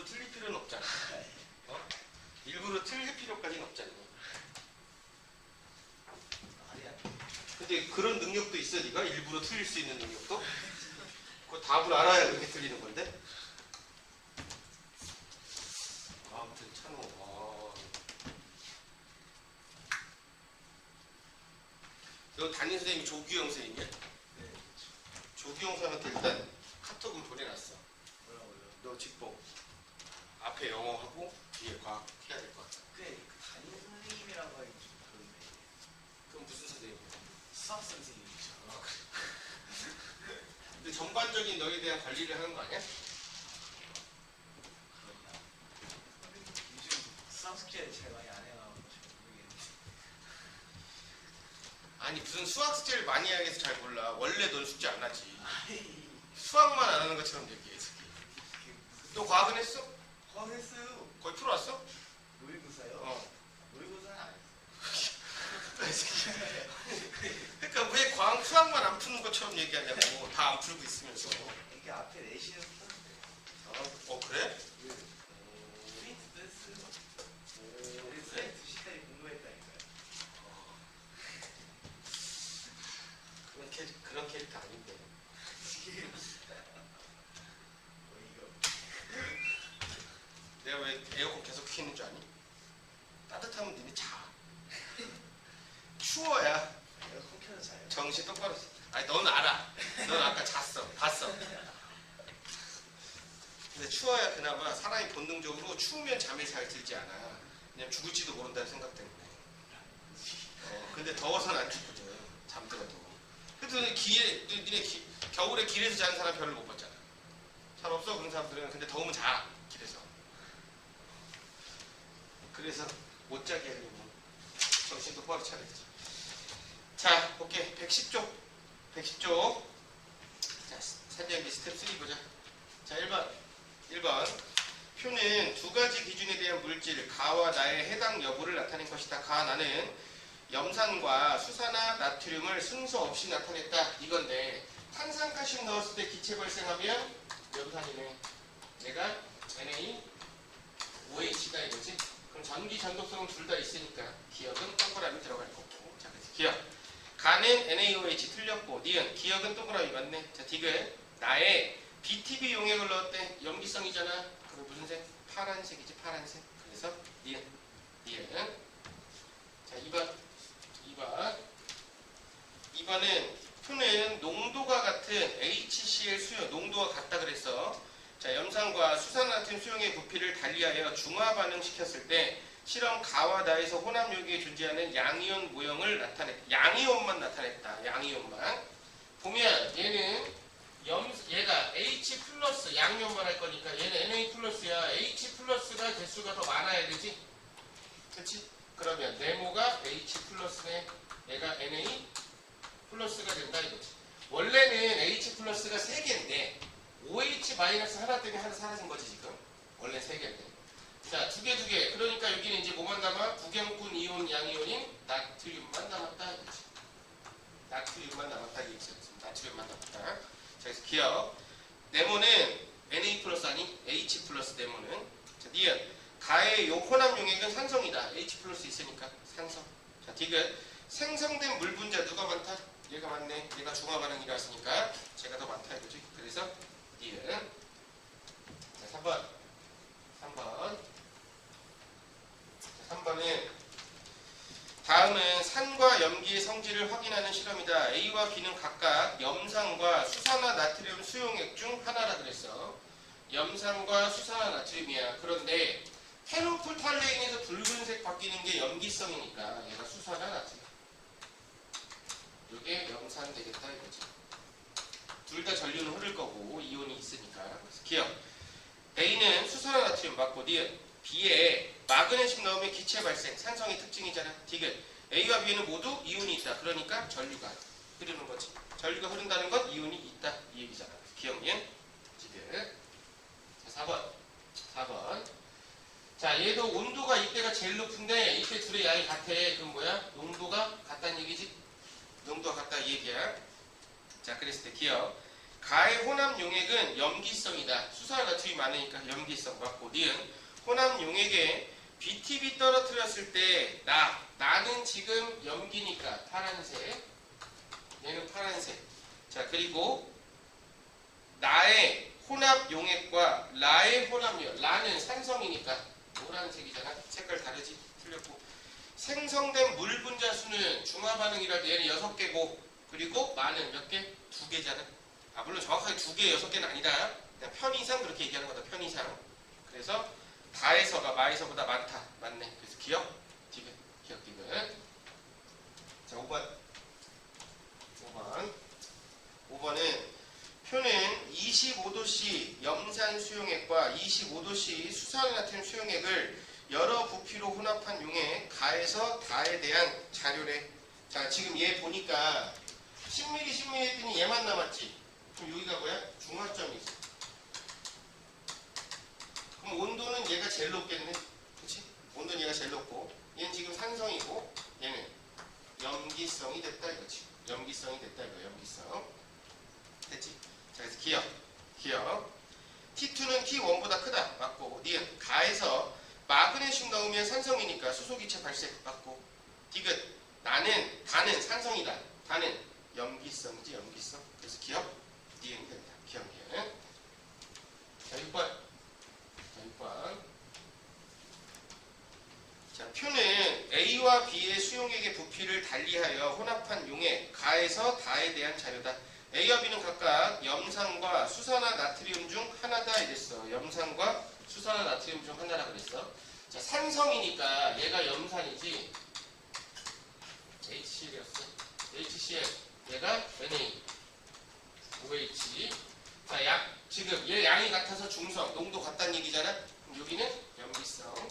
일부러 틀릴 필요는 없잖아. 어? 일부러 틀릴 필요까지는 없잖아. 아니야. 근데 그런 능력도 있어, 네가? 일부러 틀릴 수 있는 능력도? 그 답을 알아야 그렇게 틀리는 건데? 아무튼 찬호. 너 담임 선생님이 조규영 선생님이야? 네. 조규영 선생님한테 일단 카톡은 보내놨어. 뭐라고요? 너 직보. 앞에 영어하고 뒤에 과학 해야 될 것 같아. 그 담임 선생님이라고 하기 좀 그런데. 그럼 무슨 선생님이야? 수학 선생님이죠. 근데 전반적인 너에 대한 관리를 하는 거 아니야? 그렇나? 요즘 수학 숙제를 잘 많이 안 해가지고 잘 모르겠는데. 아니 무슨 수학 숙제를 많이 하기 위해서 잘 몰라. 원래 넌 숙제 안 하지. 아니, 수학만 안 하는 것처럼 얘기해. 너 과학은 했어? 했어요. 거의 풀어왔어? 모의고사요? 어. 모의고사는 안 했어요. 그러니까 왜 과학 수학만 안 푸는 것처럼 얘기하냐고. 다 안 풀고 있으면서. 이게 앞에 내시는 썼는데. 그래? 프린트도 했어요. 그래서 2시까지 공부했다니까요. 그런 캐릭터 아닌데. 내가 왜 에어컨 계속 켜는 줄 아니? 따뜻하면 니네 자. 추워야 내가 컴퓨터 자요. 정신 똑바로. 아니 넌 알아. 넌 아까 잤어. 봤어. 근데 추워야 그나마 사람이 본능적으로 추우면 잠이 잘 들지 않아. 왜냐면 죽을지도 모른다는 생각 때문에. 근데 더워서는 안 죽거든. 잠들어도. 그래도 니네 겨울에 길에서 자는 사람 별로 못 봤잖아. 잘 없어 그런 사람들은. 근데 더우면 자. 길에서. 그래서 못 자게 하려면 정신 똑바로 차려야지. 자, 볼게. 110쪽. 110쪽. 자, 산전기 스텝 3 보자. 자, 1번. 표는 두 가지 기준에 대한 물질, 가와 나의 해당 여부를 나타낸 것이다. 가, 나는 염산과 수산화 나트륨을 순서 없이 나타냈다. 이건데, 탄산가스 넣었을 때 기체 발생하면 염산이네. 얘가 NaOH가 이거지. 그럼 전기 전도성은 둘 다 있으니까 기억은 동그라미 들어갈 거고. 자, 그래서 기억. 가는 NaOH 틀렸고, 니은 기억은 동그라미 맞네. 자, 디귿. 나의 BTB 용액을 넣었대. 염기성이잖아. 그럼 무슨 색? 파란색이지, 파란색. 그래서 니은. 자, 2번은 표는 농도가 같은 HCl 수용, 농도가 같다 그랬어. 자, 염산과 수산화나트륨 수용의 부피를 달리하여 중화 반응시켰을 때 실험 가와 나에서 혼합유기에 존재하는 양이온 모형을 나타냈다. 양이온만 나타냈다. 양이온만. 보면 얘는 얘가 H 플러스 양이온만 할 거니까 얘는 Na 플러스야. H 플러스가 개수가 더 많아야 되지. 그치? 그러면 네모가 H 플러스네. 얘가 Na 플러스가 된다 이거지. 원래는 H 플러스가 3개인데 OH 마이너스 하나 때문에 하나 사라진 거지 지금. 원래 3개인데. 자, 두 개. 그러니까 여기는 이제 뭐만 남아? 부경분 이온 양이온인 나트륨만 남았다 이거지. 나트륨만 남았다 이거지. 나트륨만 남았다. 자, 그래서 기억. 네모는 Na 플러스 아니 H 플러스 네모는. 자, 니은 가의 요 혼합 용액은 산성이다. H 플러스 있으니까 산성. 자, 디귿. 생성된 물 분자 누가 많다? 얘가 많네. 얘가 중화 반응이라 했으니까 제가 더 많다 이거지. 그래서 니은. 자, 3번. 3번은 다음은 산과 염기의 성질을 확인하는 실험이다. A와 B는 각각 염산과 수산화 나트륨 수용액 중 하나라 그랬어. 염산과 수산화 나트륨이야. 그런데 페노풀탈레인에서 붉은색 바뀌는 게 염기성이니까 얘가 수산화 나트륨. 이게 염산 되겠다 이거지. 둘 다 전류는 흐를 거고 이온이 있으니까. 그래서 기억. A는 수산화 나트륨 맞고 니은 B에 마그네슘 넣으면 기체 발생. 산성의 특징이잖아. 디귿. A와 B는 모두 이온이 있다. 그러니까 전류가 흐르는 거지. 전류가 흐른다는 건 이온이 있다. 이 얘기잖아. 기억, 니은, 디귿. 자, 4번. 자, 얘도 온도가 이때가 제일 높은데 이때 둘의 양이 같아. 그럼 뭐야? 농도가 같다는 얘기지? 농도가 같다 이 얘기야. 자, 그랬을 때 기억. 가의 혼합 용액은 염기성이다. 수산 나트륨이 많으니까 염기성 맞고 니은 혼합 용액에 BTB 떨어뜨렸을 때 나는 지금 염기니까 파란색 얘는 파란색 자 그리고 나의 혼합 용액과 라의 혼합 용액 라는 산성이니까 노란색이잖아 색깔 다르지 틀렸고 생성된 물 분자수는 중화 반응이라도 얘는 6개고 그리고 마는 몇 개? 2개잖아 아 물론 정확하게 2개 6개는 아니다 그냥 편의상 그렇게 얘기하는 거다 편의상 그래서 다에서가 마에서보다 많다 맞네 그래서 기억 디귿 기억 디귿 자 5번은 표는 25도씨 염산 수용액과 25도씨 수산나트륨 수용액을 여러 부피로 혼합한 용액 가에서 다에 대한 자료래. 자 지금 얘 보니까 10ml 했더니 얘만 남았지. 그럼 여기가 뭐야? 중화점이지. 그럼 온도는 얘가 제일 높겠네. 그치? 온도는 얘가 제일 높고 얘는 지금 산성이고 얘는 염기성이 됐다 이거지. 염기성이 됐다 이거 염기성. 됐지? 자 그래서 기억 T2는 T1보다 크다 맞고 니은 가에서 마그네슘 넣으면 산성이니까 수소기체 발생 맞고 디귿 다는 산성이다 다는 염기성이지 염기성 그래서 기억 니은이 된다 기억 니은 자 6번 자 표는 A와 B의 수용액의 부피를 달리하여 혼합한 용액 가에서 다에 대한 자료다 A와 B는 각각 염산과 수산화 나트륨 중 하나다 이랬어. 염산과 수산화 나트륨 중 하나라 그랬어. 자, 산성이니까 얘가 염산이지. HCl이었어. HCl. 얘가 Na. OH. 자, 지금 얘 양이 같아서 중성, 농도 같다는 얘기잖아. 그럼 여기는 염기성.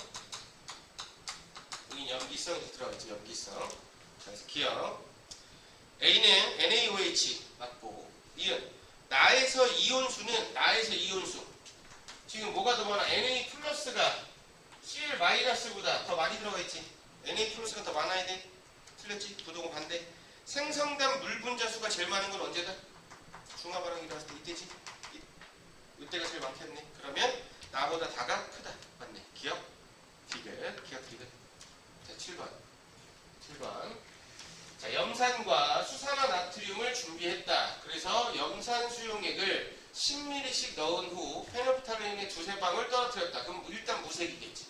여기 염기성이 들어가있지. 염기성. 자, 그래서 기억. A는 NaOH 맞고 니은 나에서 이온수는 나에서 이온수 지금 뭐가 더 많아? Na 플러스가 Cl 마이너스보다 더 많이 들어가 있지 Na 플러스가 더 많아야 돼 틀렸지? 부동은 반대 생성된 물 분자수가 제일 많은 건 언제다? 중화 반응이 일어났을 때 이때지? 이때가 제일 많겠네 그러면 나보다 다가 크다 맞네 기억 디귿 자 7번 자, 염산과 수산화 나트륨을 준비했다. 그래서 염산 수용액을 10ml씩 넣은 후 페놀프타르인에 2-3방울 떨어뜨렸다. 그럼 일단 무색이겠지.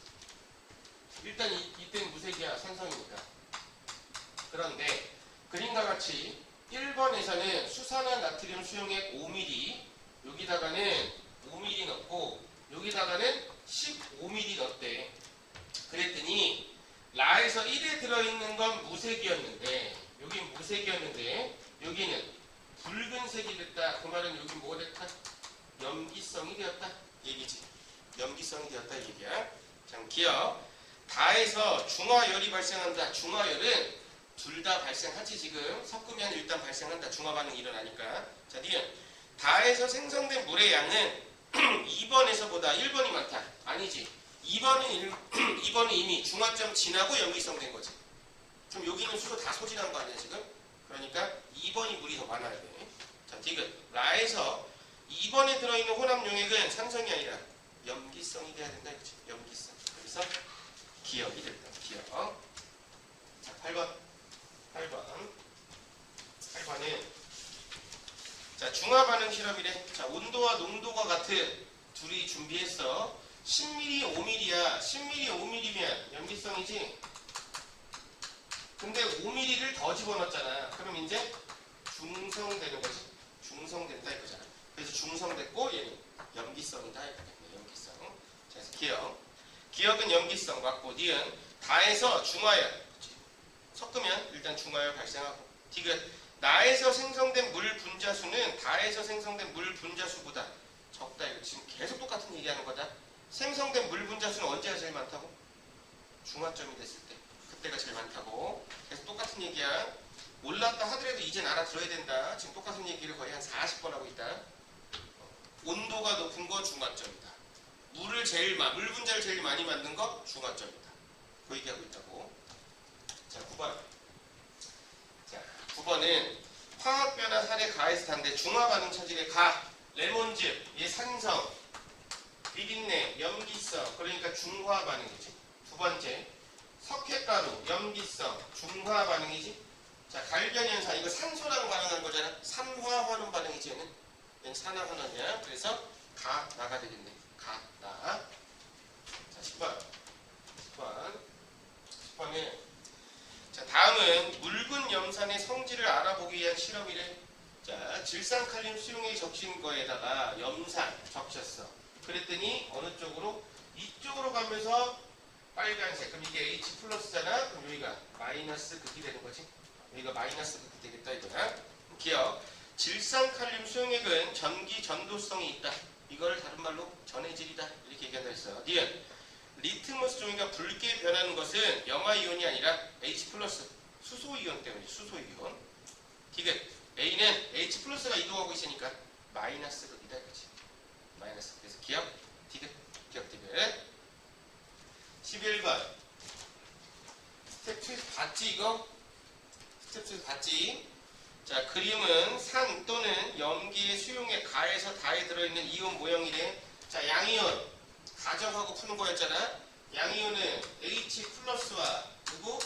일단 이때는 무색이야. 산성이니까. 그런데 그림과 같이 1번에서는 수산화 나트륨 수용액 5ml 여기다가는 5ml 넣고 여기다가는 15ml 넣었대. 그랬더니 라에서 1에 들어있는 건 무색이었는데 여긴 무색이었는데 여기는 붉은색이 됐다. 그 말은 여기 뭐가 됐다? 염기성이 되었다. 얘기지. 염기성이 되었다 얘기야. 자, 기억. 다에서 중화열이 발생한다. 중화열은 둘 다 발생하지 지금. 섞으면 일단 발생한다. 중화 반응이 일어나니까. 자, 니은 다에서 생성된 물의 양은 2번에서보다 1번이 많다. 아니지. 2번은 이미 중화점 지나고 염기성 된 거지. 그럼 여기는 수소 다 소진한 거 아니야 지금? 그러니까 2번이 물이 더 많아야 돼. 자, 디귿. 라에서 2번에 들어있는 혼합 용액은 산성이 아니라 염기성이 돼야 된다 이거지. 염기성. 그래서 기억이 됐다. 기억. 자, 8번은 자, 중화 반응 실험이래. 자, 온도와 농도가 같은 둘이 준비했어. 10ml, 5ml야. 10ml, 5ml면 염기성이지. 근데 5ml를 더 집어넣었잖아. 그럼 이제 중성되는 거지. 중성된다 이거잖아. 그래서 중성됐고 얘는 염기성이다 이거겠네. 염기성. 자, 그래서 기억. 기억은 염기성 맞고 니은 다에서 중화열. 섞으면 일단 중화열 발생하고. 디귿. 나에서 생성된 물 분자수는 다에서 생성된 물 분자수보다 적다. 이거 지금 계속 똑같은 얘기하는 거다. 생성된 물 분자수는 언제가 제일 많다고? 중화점이 됐을 때. 그때가 제일 많다고. 계속 똑같은 얘기야. 몰랐다 하더라도 이젠 알아들어야 된다. 지금 똑같은 얘기를 거의 한 40번 하고 있다. 온도가 높은 거 중화점이다. 물 분자를 제일 많이 만든 거 중화점이다. 그 얘기하고 있다고. 자, 9번은 화학변화 사례 가에서 단데 중화 반응 차질의 가, 레몬즙, 얘 산성, 비린내, 염기성, 그러니까 중화 반응이지. 두 번째, 석회가루, 염기성, 중화 반응이지. 자, 갈변현상, 이거 산소랑 반응한 거잖아. 산화환원 반응이지, 얘는 산화환원이야. 그래서 나가 되겠네. 나. 자, 10번은 자, 다음은 묽은 염산의 성질을 알아보기 위한 실험이래. 자, 질산칼륨 수용액 적신 거에다가 염산 적셨어. 그랬더니 어느 쪽으로? 이쪽으로 가면서 빨간색. 그럼 이게 H 플러스잖아. 그럼 여기가 마이너스 극이 되는 거지. 여기가 마이너스 극이 되겠다 이거야. 기억. 질산칼륨 수용액은 전기 전도성이 있다. 이걸 다른 말로 전해질이다. 이렇게 얘기한다 했어. 니은. 리트머스 종이가 붉게 변하는 것은 염화이온이 아니라 H 플러스 수소이온 때문이지. 수소이온. 디귿. A는 H 플러스가 이동하고 있으니까 마이너스 극이다 이거지. 마이너스. 그래서 기억. 디귿. 기억 디귿. 11번. 스텝 2 봤지 이거? 스텝 2 봤지? 자, 그림은 산 또는 염기의 수용에 가에서 다에 들어있는 이온 모형이래. 자, 양이온 가정하고 푸는 거였잖아. 양이온은 H 플러스와 누구?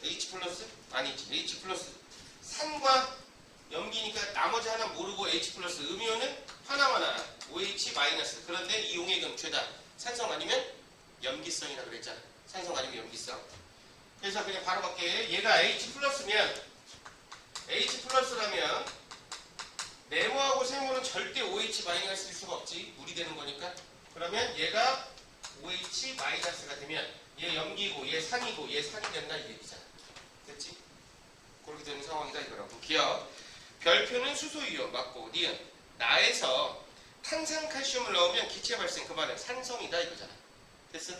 H 플러스? 아니지. H 플러스. 산과 염기니까 나머지 하나 모르고 H 플러스. 음이온은 하나만 알아. OH 마이너스. 그런데 이 용액은 죄다. 산성 아니면 염기성이라 그랬잖아. 산성 아니면 염기성. 그래서 그냥 바로 갈게. 얘가 H 플러스면 H 플러스라면 네모하고 세모는 절대 OH 마이너스일 수가 없지. 물이 되는 거니까. 그러면 얘가 OH 마이너스가 되면 얘 염기고 얘 산이고 얘 산이 된다 이 얘기잖아. 됐지? 그렇게 되는 상황이다 이거라고. 기억. 별표는 수소이온 맞고 니은 나에서 탄산칼슘을 넣으면 기체 발생 그 말은 산성이다 이거잖아. 됐어?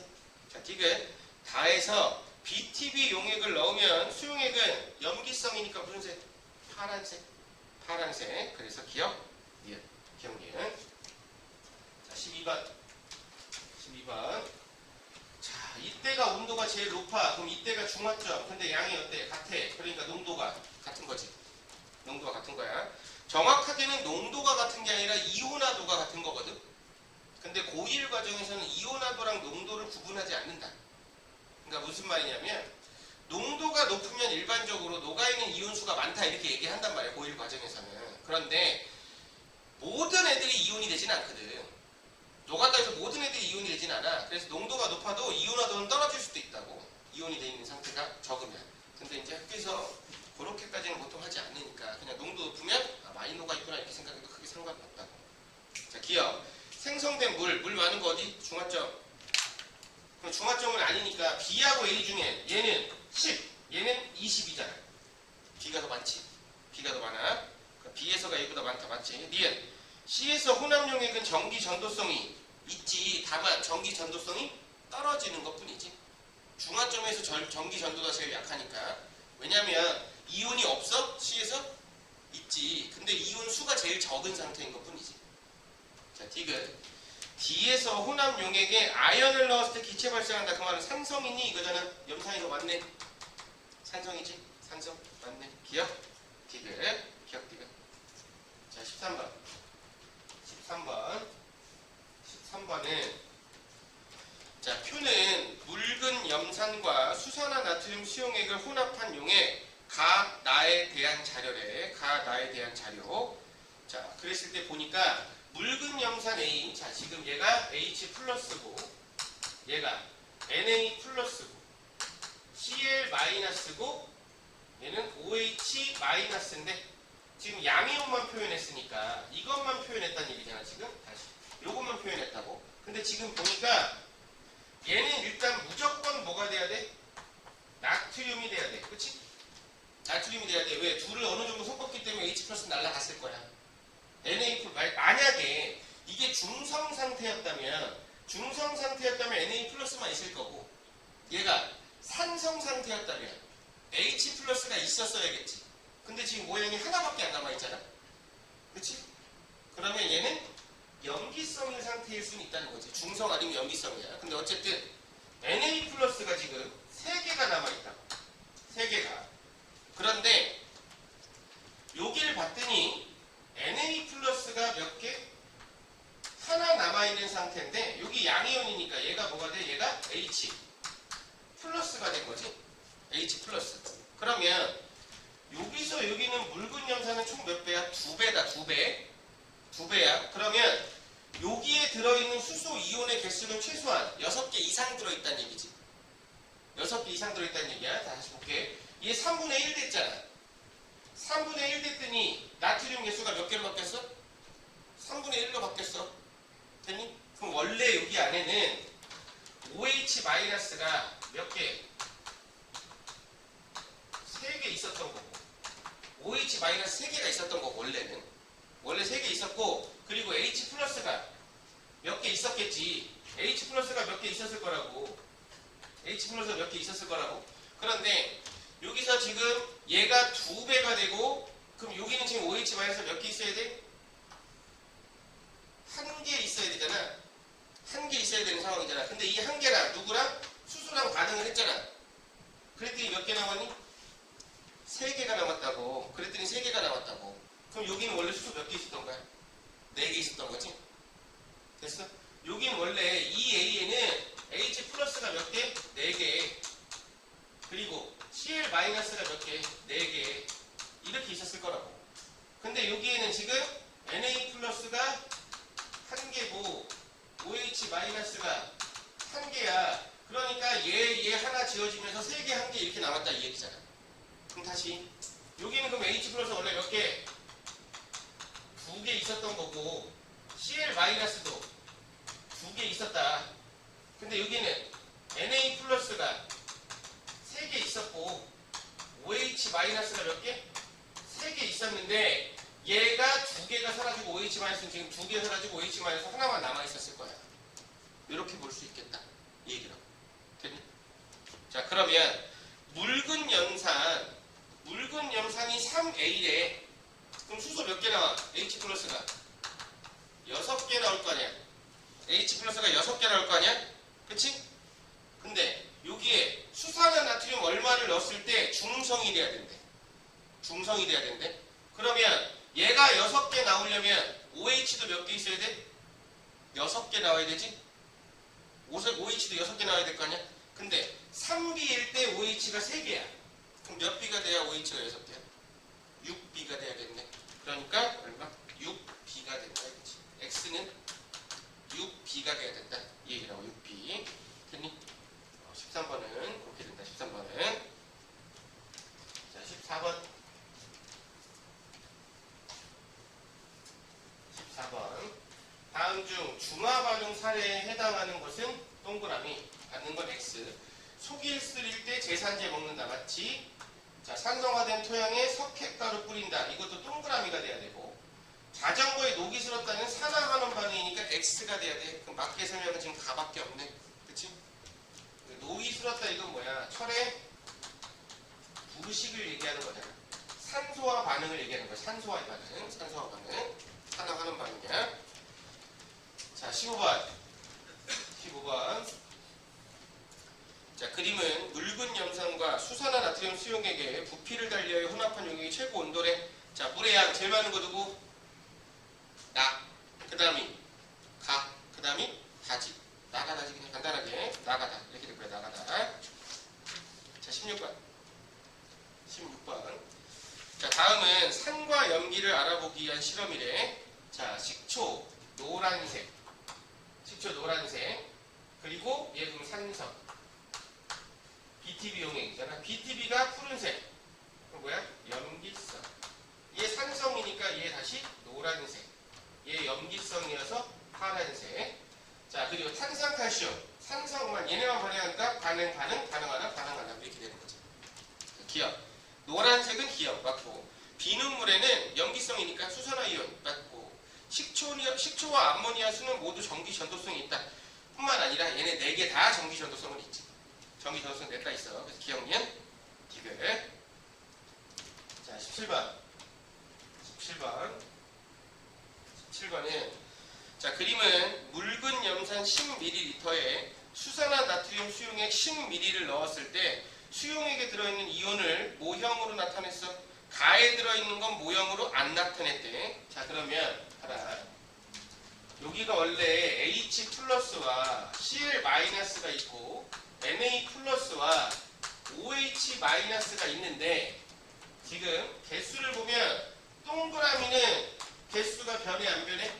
자, 디귿. 다에서 BTB 용액을 넣으면 수용액은 염기성이니까 무슨 색? 파란색. 그래서 기억. 니은. 기억 니은. 자, 12번. 자, 이때가 온도가 제일 높아. 그럼 이때가 중화점. 근데 양이 어때? 같아. 그러니까 농도가 같은 거지. 농도가 같은 거야. 정확하게는 농도가 같은 게 아니라 이온화도가 같은 거거든. 근데 고일 과정에서는 이온화도랑 농도를 구분하지 않는다. 그러니까 무슨 말이냐면 농도가 높으면 일반적으로 녹아있는 이온수가 많다 이렇게 얘기한단 말이야. 고일 과정에서는. 그런데 모든 애들이 이온이 되진 않거든. 녹았다 해서 모든 애들이 이온이 되진 않아. 그래서 농도가 높아도 이온화도는 떨어질 수도 있다고. 이온이 돼 있는 상태가 적으면. 근데 이제 학교에서 그렇게까지는 보통 하지 않으니까 그냥 농도 높으면 많이 녹아있구나 이렇게 생각해도 크게 상관이 없다고. 자, 기억. 생성된 물 많은 거 어디? 중화점. 그럼 중화점은 아니니까 B하고 A 중에 얘는 10, 얘는 20이잖아. B가 더 많지. B가 더 많아. B에서가 A보다 많다 맞지? 니은. C에서 혼합용액은 전기 전도성이 있지. 다만 전기 전도성이 떨어지는 것 뿐이지. 중화점에서 전기 전도가 제일 약하니까. 왜냐면 이온이 없어? C에서? 있지. 근데 이온 수가 제일 적은 상태인 것 뿐이지. 자, 디귿. D에서 혼합용액에 아연을 넣었을 때 기체 발생한다. 그 말은 산성이니 이거잖아. 염산이 더 많네. 산성이지? 산성 맞네. 기억? 디귿. 기억 디귿. 자, 13번은 자, 표는 묽은 염산과 수산화 나트륨 수용액을 혼합한 용액 가나에 대한 자료래. 가나에 대한 자료. 자, 그랬을 때 보니까 묽은 염산 A. 자, 지금 얘가 H 플러스고 얘가 Na 플러스고 Cl 마이너스고 얘는 OH 마이너스인데 지금 양이온만 표현했으니까 이것만 표현했다는 얘기잖아. 지금 다시 요것만 표현했다고. 근데 지금 보니까 얘는 일단 무조건 뭐가 돼야 돼? 나트륨이 돼야 돼. 그치? 나트륨이 돼야 돼. 왜? 둘을 어느 정도 섞었기 때문에 H 플러스 날라갔을 거야. Na 만약에 이게 중성 상태였다면 Na 플러스만 있을 거고 얘가 산성 상태였다면 H 플러스가 있었어야겠지. 근데 지금 모양이 하나밖에 안 남아있잖아. 그치? 그러면 얘는 염기성인 상태일 수는 있다는 거지. 중성 아니면 염기성이야. 근데 어쨌든 Na 플러스가 지금 3개가 남아있다. 3개가. 그런데 여기를 봤더니 Na 플러스가 몇 개? 하나 남아있는 상태인데 여기 양이온이니까 얘가 뭐가 돼? 얘가 H 플러스가 된 거지. H 플러스. 그러면 여기서 여기는 묽은 염산은 총 몇 배야? 2배다. 2배. 2배야. 그러면 여기에 들어있는 수소 이온의 개수는 최소한 6개 이상 들어있다는 얘기지. 6개 이상 들어있다는 얘기야. 다시 볼게. 얘 3분의 1 됐잖아. 3분의 1 됐더니 나트륨 개수가 몇 개로 바뀌었어? 3분의 1로 바뀌었어. 됐니? 그럼 원래 여기 안에는 OH-가 몇 개? 3개 있었던 거고 OH-3개가 있었던 거고 원래는 원래 3개 있었고 그리고 H 플러스가 몇 개 있었겠지. H 플러스가 몇 개 있었을 거라고. H 플러스가 몇 개 있었을 거라고. 그런데 여기서 지금 얘가 2배가 되고 그럼 여기는 지금 OH- 몇 개 있어야 돼? 1개 있어야 되잖아. 1개 있어야 되는 상황이잖아. 근데 이 1개랑 누구랑? 수소랑 반응을 했잖아. 그랬더니 몇 개 남았니? 3개가 남았다고. 그랬더니 3개가 남았다고. 그럼 여기는 원래 수소 몇 개 있었던 거야? 4개 있었던 거지? 됐어? 여기는 원래 이 A에는 H 플러스가 몇 개? 4개. 그리고 Cl 마이너스가 몇 개? 4개. 이렇게 있었을 거라고. 근데 여기에는 지금 Na 플러스가 1개고 OH 마이너스가 1개야. 그러니까 얘 하나 지워지면서 3개, 1개 이렇게 남았다 이 얘기잖아. 그럼 다시 여기는 그럼 H 플러스 원래 몇 개? 2개 있었던 거고 Cl 마이너스도 2개 있었다. 근데 여기는 Na 플러스가 3개 있었고 OH 마이너스가 몇 개? 3개 있었는데 얘가 2개가 사라지고 OH 마이너스는 지금 2개 사라지고 OH 마이너스 하나만 남아있었을 거야. 이렇게 볼 수 있겠다. 이 얘기라고. 됐니? 자 그러면 묽은 염산이 3A래. 그럼 수소 몇 개 나와? H 플러스가 6개 나올 거 아니야. H 플러스가 6개 나올 거 아니야? 그치? 근데 여기에 수산화 나트륨 얼마를 넣었을 때 중성이 돼야 된대. 중성이 돼야 된대. 그러면 얘가 6개 나오려면 OH도 몇 개 있어야 돼? 6개 나와야 되지? OH도 6개 나와야 될 거 아니야? 근데 3B일 때 OH가 3개야. 그럼 몇 B가 돼야 OH가 6개야? 6B가 돼야겠네. 그러니까 얼마? 6B가 된다 이거지. X는 6B가 돼야 된다. 이 얘기라고 6B. 됐니? 13번은 그렇게 된다. 13번은. 자 14번. 14번. 다음 중 중화 반응 사례에 해당하는 것은 동그라미, 받는 건 X. 속일 쓰릴 때 제산제 먹는다. 맞지? 자, 산성화된 토양에 석회가루 뿌린다. 이것도 동그라미가 돼야 되고. 자전거에 녹이 슬었다는 산화환원 반응이니까 X가 돼야 돼. 그럼 맞게 설명은 지금 가밖에 없네. 그치? 녹이 슬었다 이건 뭐야? 철의 부식을 얘기하는 거잖아. 산소화 반응을 얘기하는 거야. 산소화 반응. 산소화 반응. 산화환원 반응이야. 자, 15번. 15번. 자, 그림은 묽은 염산과 수산화 나트륨 수용액에 부피를 달리하여 혼합한 용액의 최고 온도래. 자, 물의 양 제일 많은 거 누구? 나. 그 다음이 가. 그 다음이 다지. 나가 다지. 그냥 간단하게 나가다. 이렇게 될 거야. 나가다. 자, 16번. 16번. 자, 다음은 산과 염기를 알아보기 위한 실험이래. 자, 식초 노란색. 식초 노란색. 그리고 얘 그럼 산성. BTB 용액이잖아. BTB가 푸른색. 그럼 뭐야? 염기성. 얘 산성이니까 얘 다시 노란색. 얘 염기성이어서 파란색. 자, 그리고 탄산칼슘. 산성만 얘네만 발휘하니까 반응하나 이렇게 되는 거죠. 기억. 노란색은 기억 맞고, 비눗물에는 염기성이니까 수산화 이온 맞고, 식초와 암모니아 수는 모두 전기 전도성이 있다. 뿐만 아니라 얘네 4개 다 전기 전도성은 있지. 전기 전도성 냈다 있어. 그래서 기억니은 디귿. 자, 17번. 17번은 자, 그림은 묽은 염산 10ml에 수산화 나트륨 수용액 10ml를 넣었을 때 수용액에 들어있는 이온을 모형으로 나타냈어. 가에 들어있는 건 모형으로 안 나타냈대. 자, 그러면 봐라. 여기가 원래 H 플러스와 Cl 마이너스가 있고 Na 플러스와 OH 마이너스가 있는데 지금 개수를 보면 동그라미는 개수가 변해 안 변해?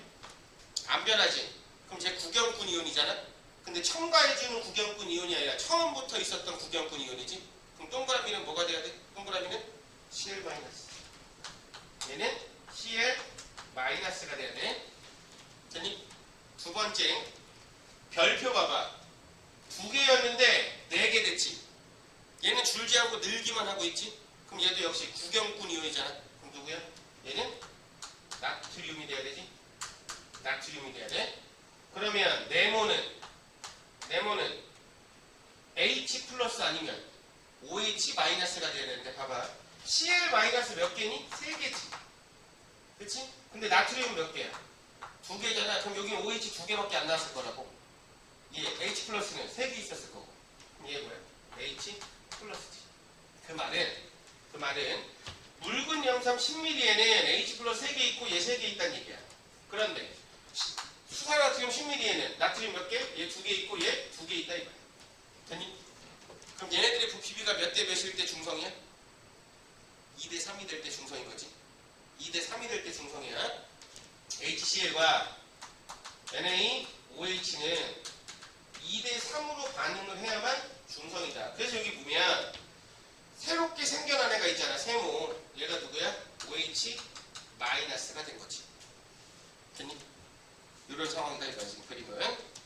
안 변하지. 그럼 제 구경꾼 이온이잖아. 근데 첨가해주는 구경꾼 이온이 아니라 처음부터 있었던 구경꾼 이온이지. 그럼 동그라미는 뭐가 돼야 돼? 동그라미는 Cl 마이너스. 얘는 Cl 마이너스가 돼야 돼. 됐니? 두 번째 별표 봐봐. 두 개였는데 네 개 됐지. 얘는 줄지 않고 늘기만 하고 있지. 그럼 얘도 역시 구경꾼 이온이잖아. 그럼 누구야? 얘는 나트륨이 돼야 되지. 나트륨이 돼야 돼. 그러면 네모는 H 플러스 아니면 OH 마이너스가 돼야 되는데 봐봐. Cl 마이너스 몇 개니? 세 개지. 그치? 근데 나트륨은 몇 개야? 두 개잖아. 그럼 여기 OH 두 개밖에 안 나왔을 거라고. 얘 H 플러스는 세 개 있었을 거고. 그럼 얘 뭐야? H 플러스지. 그 말은 묽은 염산 10ml에는 H 플러스 3개 있고 얘 3개 있다는 얘기야. 그런데 수산나트륨 10ml에는 나트륨 몇 개? 얘 2개 있고 얘 2개 있다 이거야. 됐니? 그럼 얘네들의 부피비가 몇 대 몇일 때 중성이야? 2대 3이 될 때 중성인 거지. 2대 3이 될 때 중성이야. HCl과 NaOH는 2대 3으로 반응을 해야만 중성이다. 그래서 여기 보면 새롭게 생겨난 애가 있잖아. 세모. 얘가 누구야? OH 마이너스가 된 거지. 됐니? 이런 상황이다 이거 지금 그림은.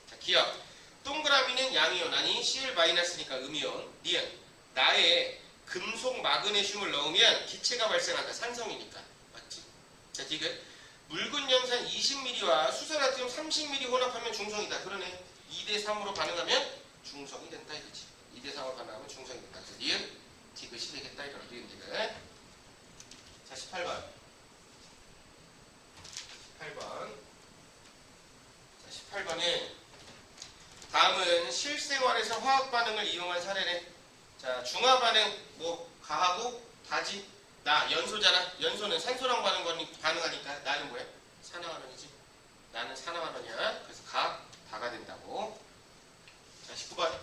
자, 기억. 동그라미는 양이온 아니 Cl 마이너스니까 음이온. 니은. 나의 금속 마그네슘을 넣으면 기체가 발생한다. 산성이니까. 맞지? 자, 디귿. 묽은 염산 20ml와 수산나트륨 30ml 혼합하면 중성이다. 그러네. 2대 3으로 반응하면 중성이 된다 이거지. 2대 3으로 반응하면 중성이 된다. 그래서 니은 디귿이 되겠다 이거는 니은 디귿. 자, 18번. 18번은 다음은 실생활에서 화학 반응을 이용한 사례네. 자, 중화 반응 뭐 가하고 다지. 나 연소잖아. 연소는 산소랑 반응하니까 나는 뭐야? 산화환원이지. 나는 산화환원이야. 그래서 다가 된다고. 자, 19번.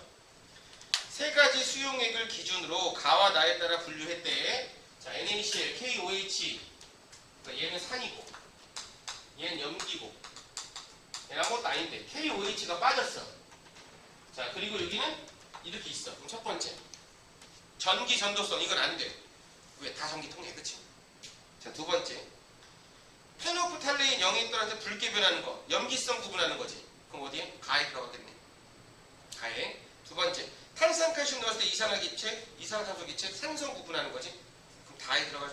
세 가지 수용액을 기준으로 가와 나에 따라 분류했대. 자, NaCl, KOH. 그러니까 얘는 산이고, 얘는 염기고, 얘는 아무것도 아닌데 KOH가 빠졌어. 자, 그리고 여기는 이렇게 있어. 그럼 첫 번째, 전기 전도성 이건 안 돼. 왜? 다 전기통해, 그치? 자, 두 번째, 페노프탈레인 0에 있더라도 붉게 변하는 거, 염기성 구분하는 거지. 그럼 어디에? 가에 들어가겠네. 가에. 두 번째, 탄산칼슘 넣었을 때 이산화기체, 이산화탄소 기체, 산성 구분하는 거지. 그럼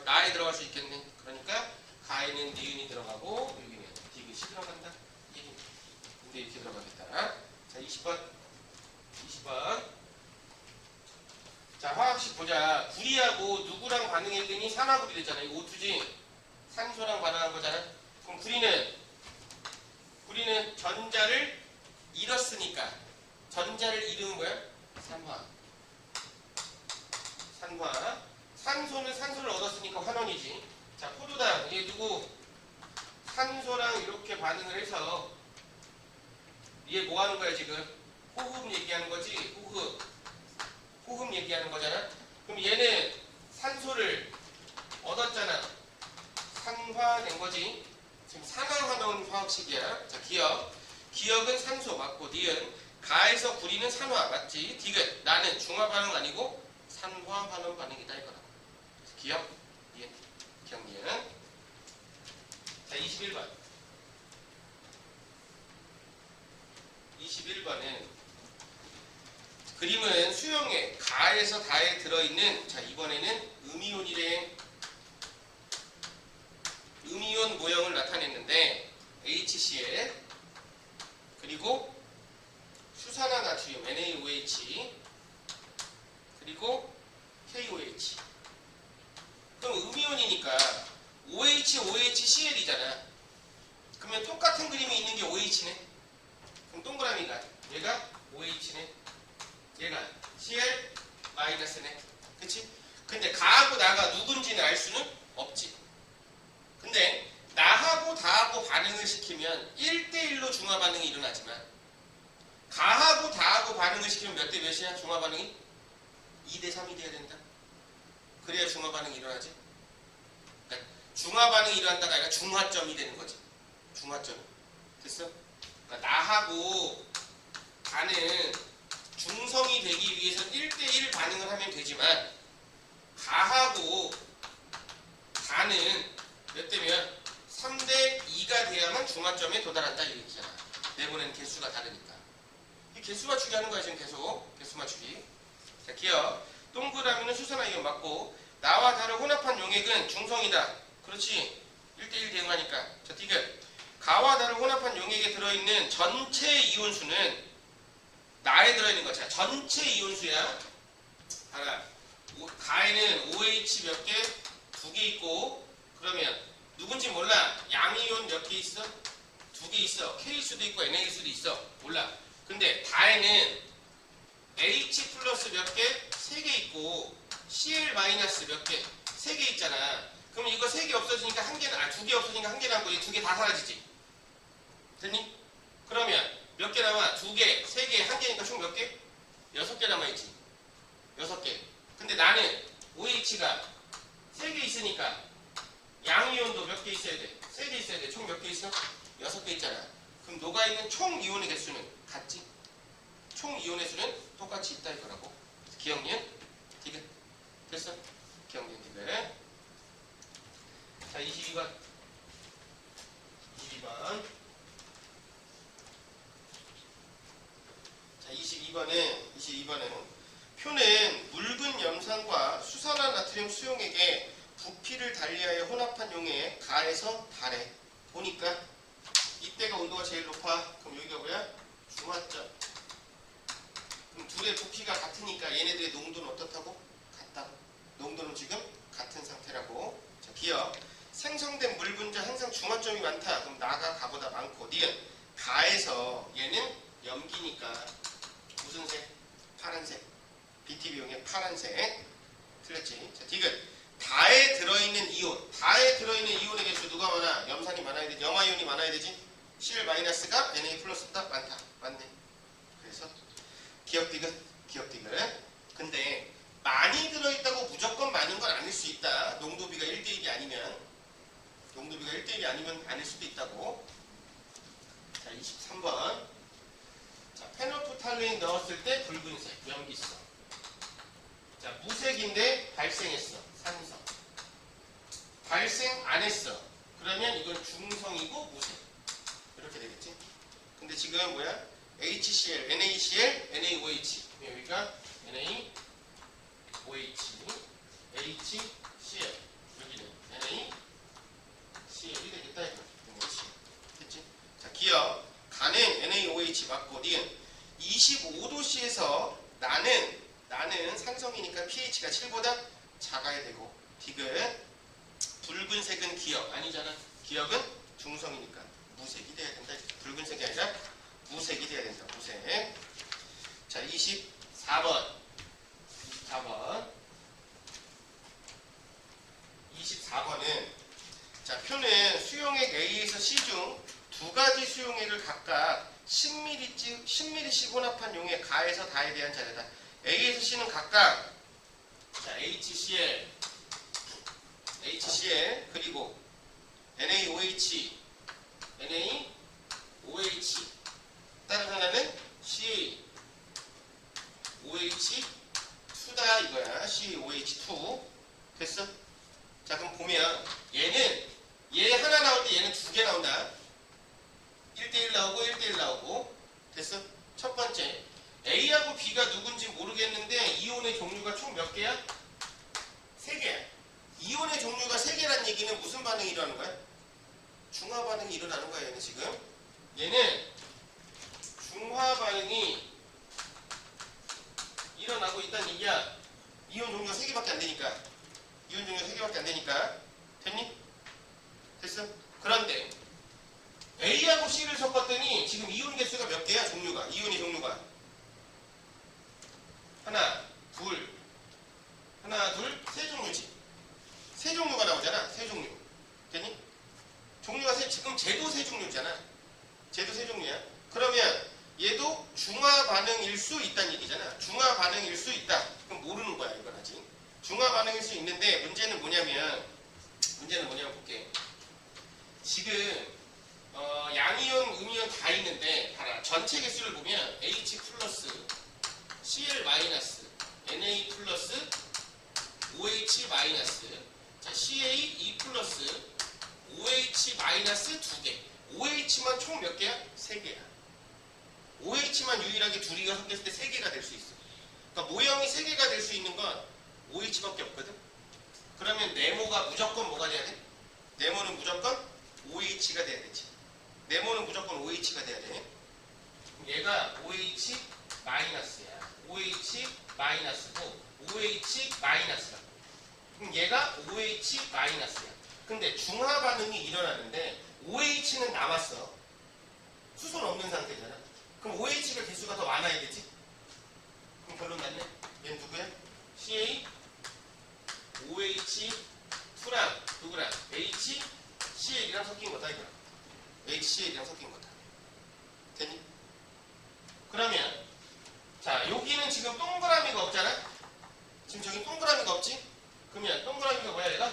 나에 들어갈 수 있겠네. 그러니까 가에는 니은이 들어가고 여기는 디귿이 들어간다. 근데 이렇게 들어가겠다. 자, 20번. 자, 화학식 보자. 구리하고 누구랑 반응했더니 산화구리 됐잖아. 이거 O2지. 산소랑 반응한 거잖아. 그럼 구리는 전자를 잃었으니까 전자를 잃으면 뭐야? 산화. 산소는 산소를 얻었으니까 환원이지. 자, 포도당. 얘 누구? 산소랑 이렇게 반응을 해서 얘 뭐 하는 거야 지금? 호흡 얘기하는 거지. 호흡 얘기하는 거잖아. 그럼 얘는 산소를 얻었잖아. 산화된 거지. 지금 산화환원 화학식이야. 자, 기억은 산소 맞고 니은 가에서 구리는 산화 맞지? 디귿 나는 중화 반응 아니고 산화 환원 반응이다 이거라. 기억 니은 기억 니은. 자, 21번은 그림은 수용액 가에서 다에 들어있는, 자, 이번에는 음이온이래. 음이온 모형을 나타냈는데 HCl 그리고 수산화나트륨 NaOH 그리고 KOH. 그럼 음이온이니까 OHCl이잖아. 그러면 똑같은 그림이 있는 게 OH네. 그럼 동그라미가 얘가 OH네. 얘가 Cl 마이너스네. 그치? 근데 가하고 나가 누군지는 알 수는 없지. 근데 나하고 다하고 다하고 반응을 시키면 1대1로 중화 반응이 일어나지만 가하고 다하고 반응을 시키면 몇 대 몇이야? 중화 반응이 2대3이 돼야 된다. 그래야 중화 반응이 일어나지. 그러니까 중화 반응이 일어난다가 아니라 중화점이 되는 거지. 중화점. 됐어? 그러니까 나하고 가는 중성이 되기 위해서 1대1 반응을 하면 되지만 가하고 가는 몇 대면 3대2가 돼야만 중화점에 도달한다 이 얘기잖아. 내보내는 개수가 다르니까. 이 개수 맞추기 하는 거야 지금 계속. 개수 맞추기. 자, 기억. 동그라미는 수선화 이온 맞고 나와 다른 혼합한 용액은 중성이다. 그렇지. 1대1 대응하니까. 자, 디귿. 가와 다른 혼합한 용액에 들어있는 전체 이온수는 나에 들어있는 거잖아. 전체 이온수야. 알아. 가에는 OH 몇 개? 2개 있고 그러면 누군지 몰라. 양이온 몇 개 있어? 2개 있어. K일 수도 있고 NA일 수도 있어. 몰라. 근데 다에는 H 플러스 몇 개? 3개 있고 Cl 마이너스 몇 개? 3개 있잖아. 그럼 이거 3개 없어지니까 1개는 2개 없어지니까 1개 남고 이 2개 다 사라지지. 됐니? 그러면 몇 개 남아? 2개, 3개, 1개니까 총 몇 개? 6개 남아있지. 6개. 근데 나는 OH가 3개 있으니까 양이온도 몇 개 있어야 돼? 3개 있어야 돼. 총 몇 개 있어? 6개 있잖아. 그럼 녹아있는 총 이온의 개수는 같지? 총 이온의 수는 똑같이 있다 이거라고. 기억니은? 디귿. 됐어? 기억니은 디귿. 자, 22번. 22번. 자, 22번은 표는 묽은 염산과 수산화 나트륨 수용액에 부피를 달리하여 혼합한 용액 가에서 달에 보니까 이때가 온도가 제일 높아. 그럼 여기가 뭐야? 중화점. 그럼 둘의 부피가 같으니까 얘네들의 농도는 어떻다고? 같다고. 농도는 지금 같은 상태라고. 자, 기억. 생성된 물 분자 항상 중화점이 많다. 그럼 나가 가보다 많고 니은 가에서 얘는 염기니까 무슨 색? 파란색. BTB용의 파란색. 틀렸지? 자, 디귿. 다에 들어있는 이온. 다에 들어있는 이온의 개수 누가 많아? 염산이 많아야 되지. 염화이온이 많아야 되지. Cl-가 Na 플러스보다 많다. 맞네. 그래서 기억 디귿. 기억 디귿. 근데 많이 들어있다고 무조건 많은 건 아닐 수 있다. 농도비가 1대1이 아니면. 농도비가 1대1이 아니면 아닐 수도 있다고. 자, 23번. 자, 페노프탈레인 넣었을 때 붉은색. 염기성. 자, 무색인데 발생했어. 산성. 발생 안 했어. 그러면 이건 중성이고 무색. 이렇게 되겠지? 근데 지금 뭐야? HCl, NaCl, NaOH. 여기가 NaOH, HCl. 여기는 NaCl이 되겠다. 이거. NaCl. 됐지? 자, 기억. 가는 NaOH 맞고, 니은 25도씨에서 나는 산성이니까 pH가 7보다 작아야 되고, 디귿. 붉은색은 기억. 아니잖아. 기억은 중성이니까 무색이 돼야 된다. 붉은색이 아니라 무색이 돼야 된다. 무색. 자, 24번. 24번은 자, 표는 수용액 A에서 C 중 두 가지 수용액을 각각 10ml씩 혼합한 용액 가에서 다에 대한 자료다. A에서 C는 각각 자, HCl 그리고 NaOH 다른 하나는 CaOH2다 이거야. CaOH2 됐어? 자, 그럼 보면 얘 하나 나올 때 얘는 2개 나온다. 1대1 나오고 1대1 나오고. 됐어? 첫 번째 A하고 B가 누군지 모르겠는데 이온의 종류가 총 몇 개야? 3개야. 이온의 종류가 3개란 얘기는 무슨 반응이 일어나는 거야? 중화 반응이 일어나는 거야. 얘는 지금 얘는 중화 반응이 일어나고 있다는 얘기야. 이온 종류가 3개밖에 안 되니까. 됐니? 됐어? 그런데 A하고 C를 섞었더니 지금 이온 개수가 몇 개야? 이온의 종류가 하나, 둘, 세 종류지. 세 종류가 나오잖아. 세 종류. 됐니? 종류가 지금 쟤도 반응일 수 있다는 얘기잖아. 중화 반응일 수 있다. 그럼 모르는 거야, 이건 아직. 중화 반응일 수 있는데 문제는 뭐냐면 볼게. 지금 양이온, 음이온 다 있는데 봐라. 전체 개수를 보면 H 플러스 Cl 마이너스 Na 플러스 OH 마이너스 자 CA 2 플러스 OH 마이너스 2개. OH만 총 몇 개야? 3개야. OH만 유일하게 둘이가 섞였을 때 3개가 될 수 있어. 그러니까 모형이 3개가 될 수 있는 건 OH밖에 없거든. 그러면 네모가 무조건 뭐가 돼야 돼? 네모는 무조건 OH가 돼야 되지. 네모는 무조건 OH가 돼야 돼. 얘가 OH 마이너스야. OH 마이너스고 OH 마이너스야. 그럼 얘가 OH 마이너스야. 근데 중화 반응이 일어나는데 OH는 남았어. 수소는 없는 상태잖아. 그럼 OH가 개수가 더 많아야겠지? 그럼 결론 났네. 얘는 누구야? CA OH2랑 누구랑? HCl이랑 섞인 거다 이거랑. HCl이랑 섞인 거다. 됐니? 그러면 자 여기는 지금 동그라미가 없잖아. 지금 저기 동그라미가 없지? 그러면 동그라미가 뭐야 얘가?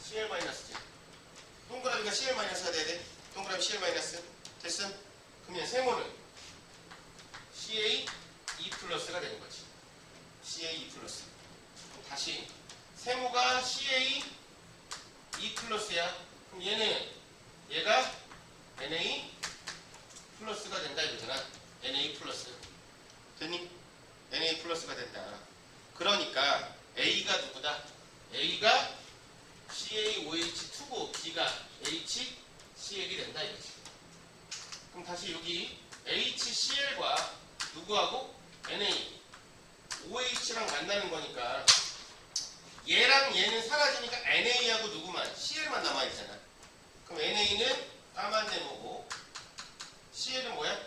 CL-지. 동그라미가 CL-가 돼야 돼. 동그라미 CL- 됐어? 그러면 세모는 CA 2 플러스가 되는 거지. CA 2 플러스. 다시 세모가 CA 2 플러스야. 그럼 얘가 Na 플러스가 된다 이거잖아. Na 플러스. 됐니? Na 플러스가 된다. 그러니까 A가 누구다? A가 CaOH2고 B가 HCl이 된다 이거지. 그럼 다시 여기 HCl과 누구하고? Na OH랑 만나는 거니까 얘랑 얘는 사라지니까 NA하고 누구만? CL만 남아있잖아. 그럼 NA는 까만 네모고 CL은 뭐야?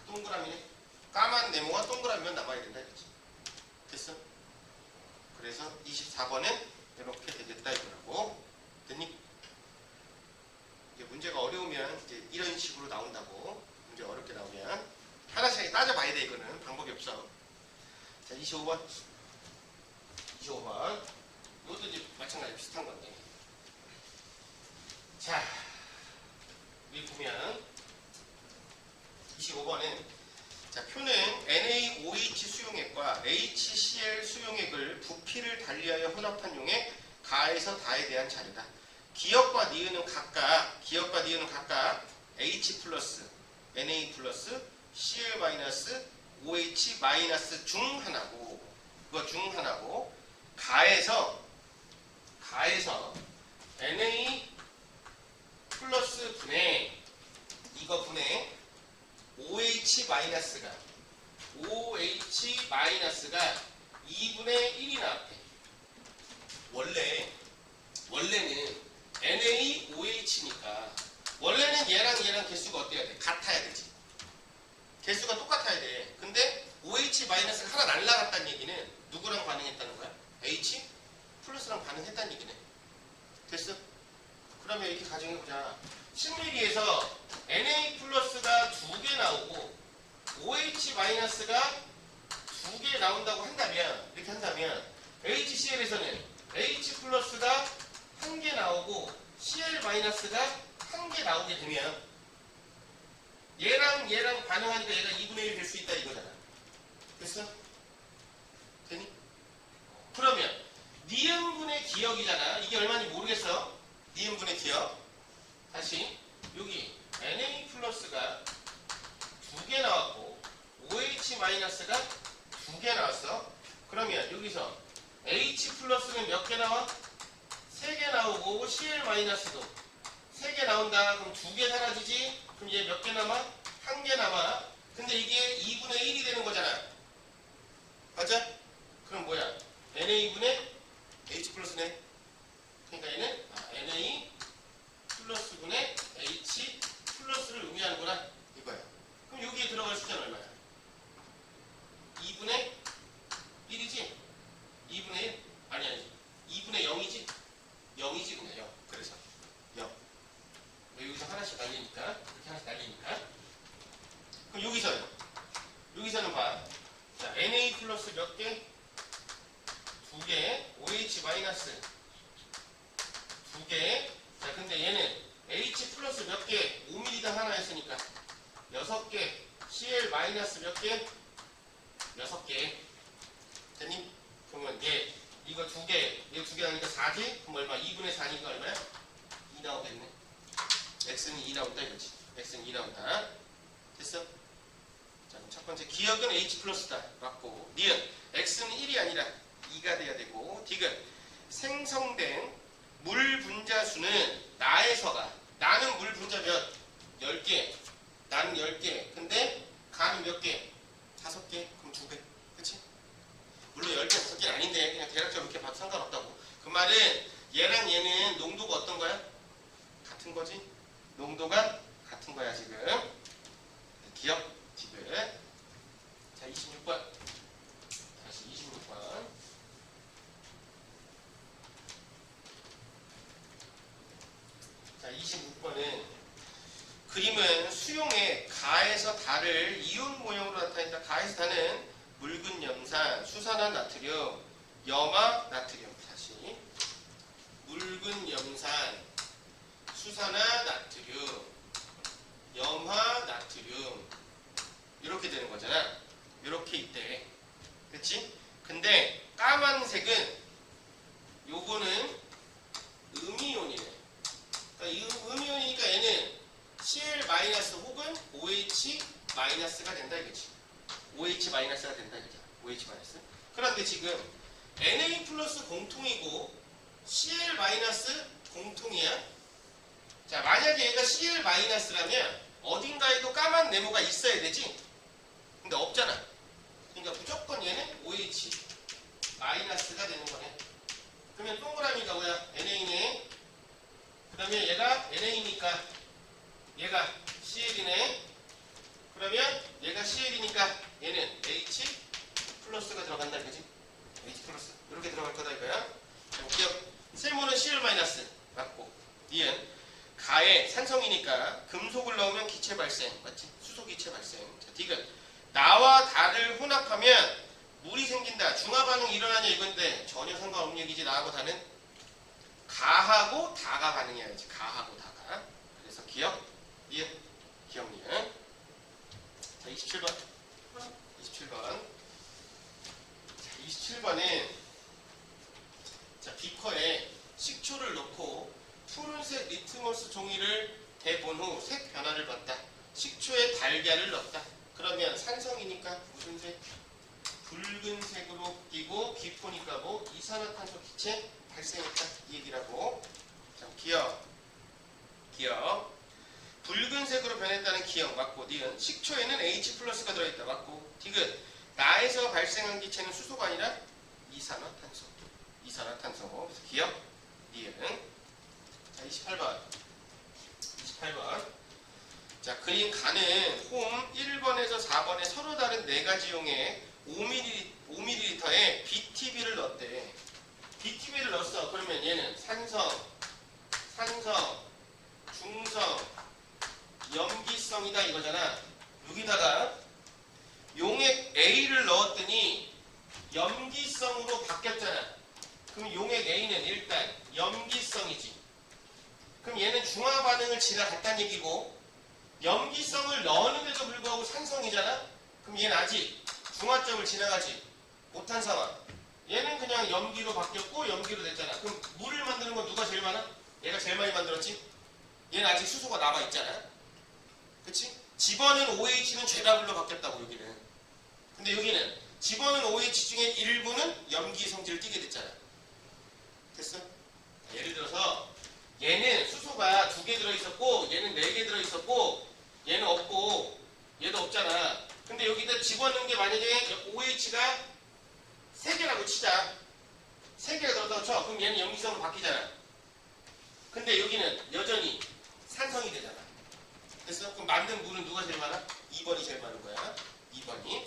동그라미네. 까만 네모가 동그라미만 남아야 된다 이거지. 됐어? 그래서 24번은 이렇게 되겠다 이거라고. 됐니? 이제 문제가 어려우면 이제 이런 식으로 나온다고. 문제 어렵게 나오면 하나씩 따져봐야 돼. 이거는 방법이 없어. 자 25번 이것도 이제 마찬가지 비슷한 건데. 자 여기 보면 25번은 자 표는 NaOH 수용액과 HCl 수용액을 부피를 달리하여 혼합한 용액 가에서 다에 대한 자료다. 기억과 니은은 각각 H 플러스 Na 플러스 Cl 마이너스 OH 마이너스 중 하나고 가에서 Na 플러스 분의 이거 분의 OH 마이너스가 2분의 1이 나왔대. 원래는 NaOH니까 원래는 얘랑 개수가 어때야 돼? 같아야 되지. 개수가 똑같아야 돼. 근데 OH 마이너스가 하나 날라갔다는 얘기는 누구랑 반응했다는 거야? H 플러스랑 반응했다는 얘기네. 됐어? 그러면 이렇게 가정해보자. 실미리에서 Na 플러스가 2개 나오고 OH 마이너스가 2개 나온다고 한다면 이렇게 한다면 HCl에서는 H 플러스가 1개 나오고 Cl 마이너스가 1개 나오게 되면 얘랑 반응하니까 얘가 2분의 1 될 수 있다 이거잖아. 됐어? 되니? 그러면 니은분의 기억이잖아. 이게 얼마인지 모르겠어. 니은분의 기억. 다시 여기 Na 플러스가 2개 나왔고 OH 마이너스가 2개 나왔어. 그러면 여기서 H 플러스는 몇 개 나와? 3개 나오고 Cl 마이너스도 3개 나온다. 그럼 2개 사라지지? 그럼 얘 몇 개 남아? 1개 남아. 근데 이게 2분의 1이 되는 거잖아. 맞아? 그럼 뭐야? Na2분의 H 플러스네. 그러니까 얘는 Na 플러스분의 H 플러스를 의미하는구나. 이거야. 그럼 여기에 들어갈 숫자는 얼마야? 2분의 1이지? 2분의 1? 아니지. 2분의 0이지? 0이지 그냥 0. 그래서 0. 여기서 하나씩 날리니까 이렇게 하나씩 날리니까 그럼 여기서는 여기서는 봐. 자, Na 플러스 몇 개? 2개. OH 마이너스 2개. 자, 근데 얘는 H 플러스 몇 개? 5mm당 하나였으니까 6개. Cl 마이너스 몇 개? 6개. 됐니? 그러면 얘 이거 2개, 얘 2개 하니까 4지? 그럼 얼마? 2분의 4니까 얼마야? 2 나오겠네. X는 2 나온다 이거지. X는 2 나온다. 됐어? 자, 그럼 첫 번째 기억은 H 플러스다. 맞고. 니은 X는 1이 아니라 2가 돼야 되고. 디귿 생성된 물 분자수는 나에서가. 나는 물 분자 몇? 10개. 나는 10개. 근데 가는 몇 개? 5개. 그럼 2배. 그치? 물론 10개, 5개는 아닌데 그냥 대략적으로 이렇게 봐도 상관없다고. 그 말은 얘랑 얘는 농도가 어떤 거야? 같은 거지? 농도가 같은 거야 지금. 기억, 디귿. 자, 26번. 다시 26번. 자, 26번은 그림은 수용의 가에서 달을 이온 모형으로 나타낸다. 가에서 달은 묽은 염산, 수산화 나트륨, 염화 나트륨. 다시 묽은 염산, 수산화 나트륨, 염화 나트륨 이렇게 되는 거잖아. 이렇게 있대. 그치? 근데 까만색은 요거는 음이온이네. 그러니까 이 음이온이니까 얘는 Cl 마이너스 혹은 OH 마이너스가 된다 이거지. OH 마이너스가 된다 이거잖아. OH 마이너스. 그런데 지금 Na 플러스 공통이고 Cl 마이너스 공통이야. 자, 만약에 얘가 Cl 마이너스라면 어딘가에도 까만 네모가 있어야 되지. 근데 없잖아. 그러니까 무조건 얘는 OH 마이너스가 되는 거네. 그러면 동그라미가 뭐야? NA네. 그러면 얘가 NA니까 얘가 CL이네. 그러면 얘가 CL이니까 얘는 H 플러스가 들어간다 이거지. H 플러스 이렇게 들어갈 거다 이거야. 기억. 세모는 Cl 마이너스 맞고. 니은 가에 산성이니까 금속을 넣으면 기체 발생 맞지? 수소 기체 발생. 자, 디귿 나와 달을 혼합하면 물이 생긴다. 중화 반응이 일어나냐 이건데 전혀 상관없는 얘기지. 나하고 다는 가하고 다가 반응해야지. 가하고 다가. 그래서 기억, 니은, 기억, 니은. 자, 27번. 27번. 자, 27번은 자, 비커에 식초를 넣고 푸른색 리트머스 종이를 대본 후 색 변화를 봤다. 식초에 달걀을 넣었다. 그러면 산성이니까 무슨 색? 붉은색으로 띄고 기포니까 뭐 이산화탄소 기체 발생했다 이 얘기라고. 자, 기억. 붉은색으로 변했다는 기억 맞고. 니은 식초에는 H 플러스가 들어있다 맞고. 디귿 나에서 발생한 기체는 수소가 아니라 이산화탄소. 그래서 기억. 니은. 자, 28번. 자, 그림 가는 홈 1번에서 4번에 서로 다른 4가지 용에 5ml에 BTB를 넣었대. BTB를 넣었어. 그러면 얘는 산성, 중성, 염기성이다 이거잖아. 여기다가 용액 A를 넣었더니 염기성으로 바뀌었잖아. 그럼 용액 A는 일단 염기성이지. 그럼 얘는 중화 반응을 지나갔다는 얘기고, 염기성을 넣었는데도 불구하고 산성이잖아. 그럼 얘는 아직 중화점을 지나가지 못한 상황. 얘는 그냥 염기로 바뀌었고 염기로 됐잖아. 그럼 물을 만드는 건 누가 제일 많아? 얘가 제일 많이 만들었지. 얘는 아직 수소가 남아 있잖아. 그치? 집어넣은 OH는 죄다불로 바뀌었다고 여기는. 근데 여기는 집어넣은 OH 중에 일부는 염기 성질을 띠게 됐잖아. 됐어? 예를 들어서 얘는 수소가 2개 들어있었고 얘는 4개 들어있었고 얘는 없고 얘도 없잖아. 근데 여기다 집어넣은 게 만약에 OH가 3개라고 치자. 3개가 들었다고 쳐. 그럼 얘는 염기성으로 바뀌잖아. 근데 여기는 여전히 산성이 되잖아. 됐어? 그럼 만든 물은 누가 제일 많아? 2번이 제일 많은 거야. 2번이.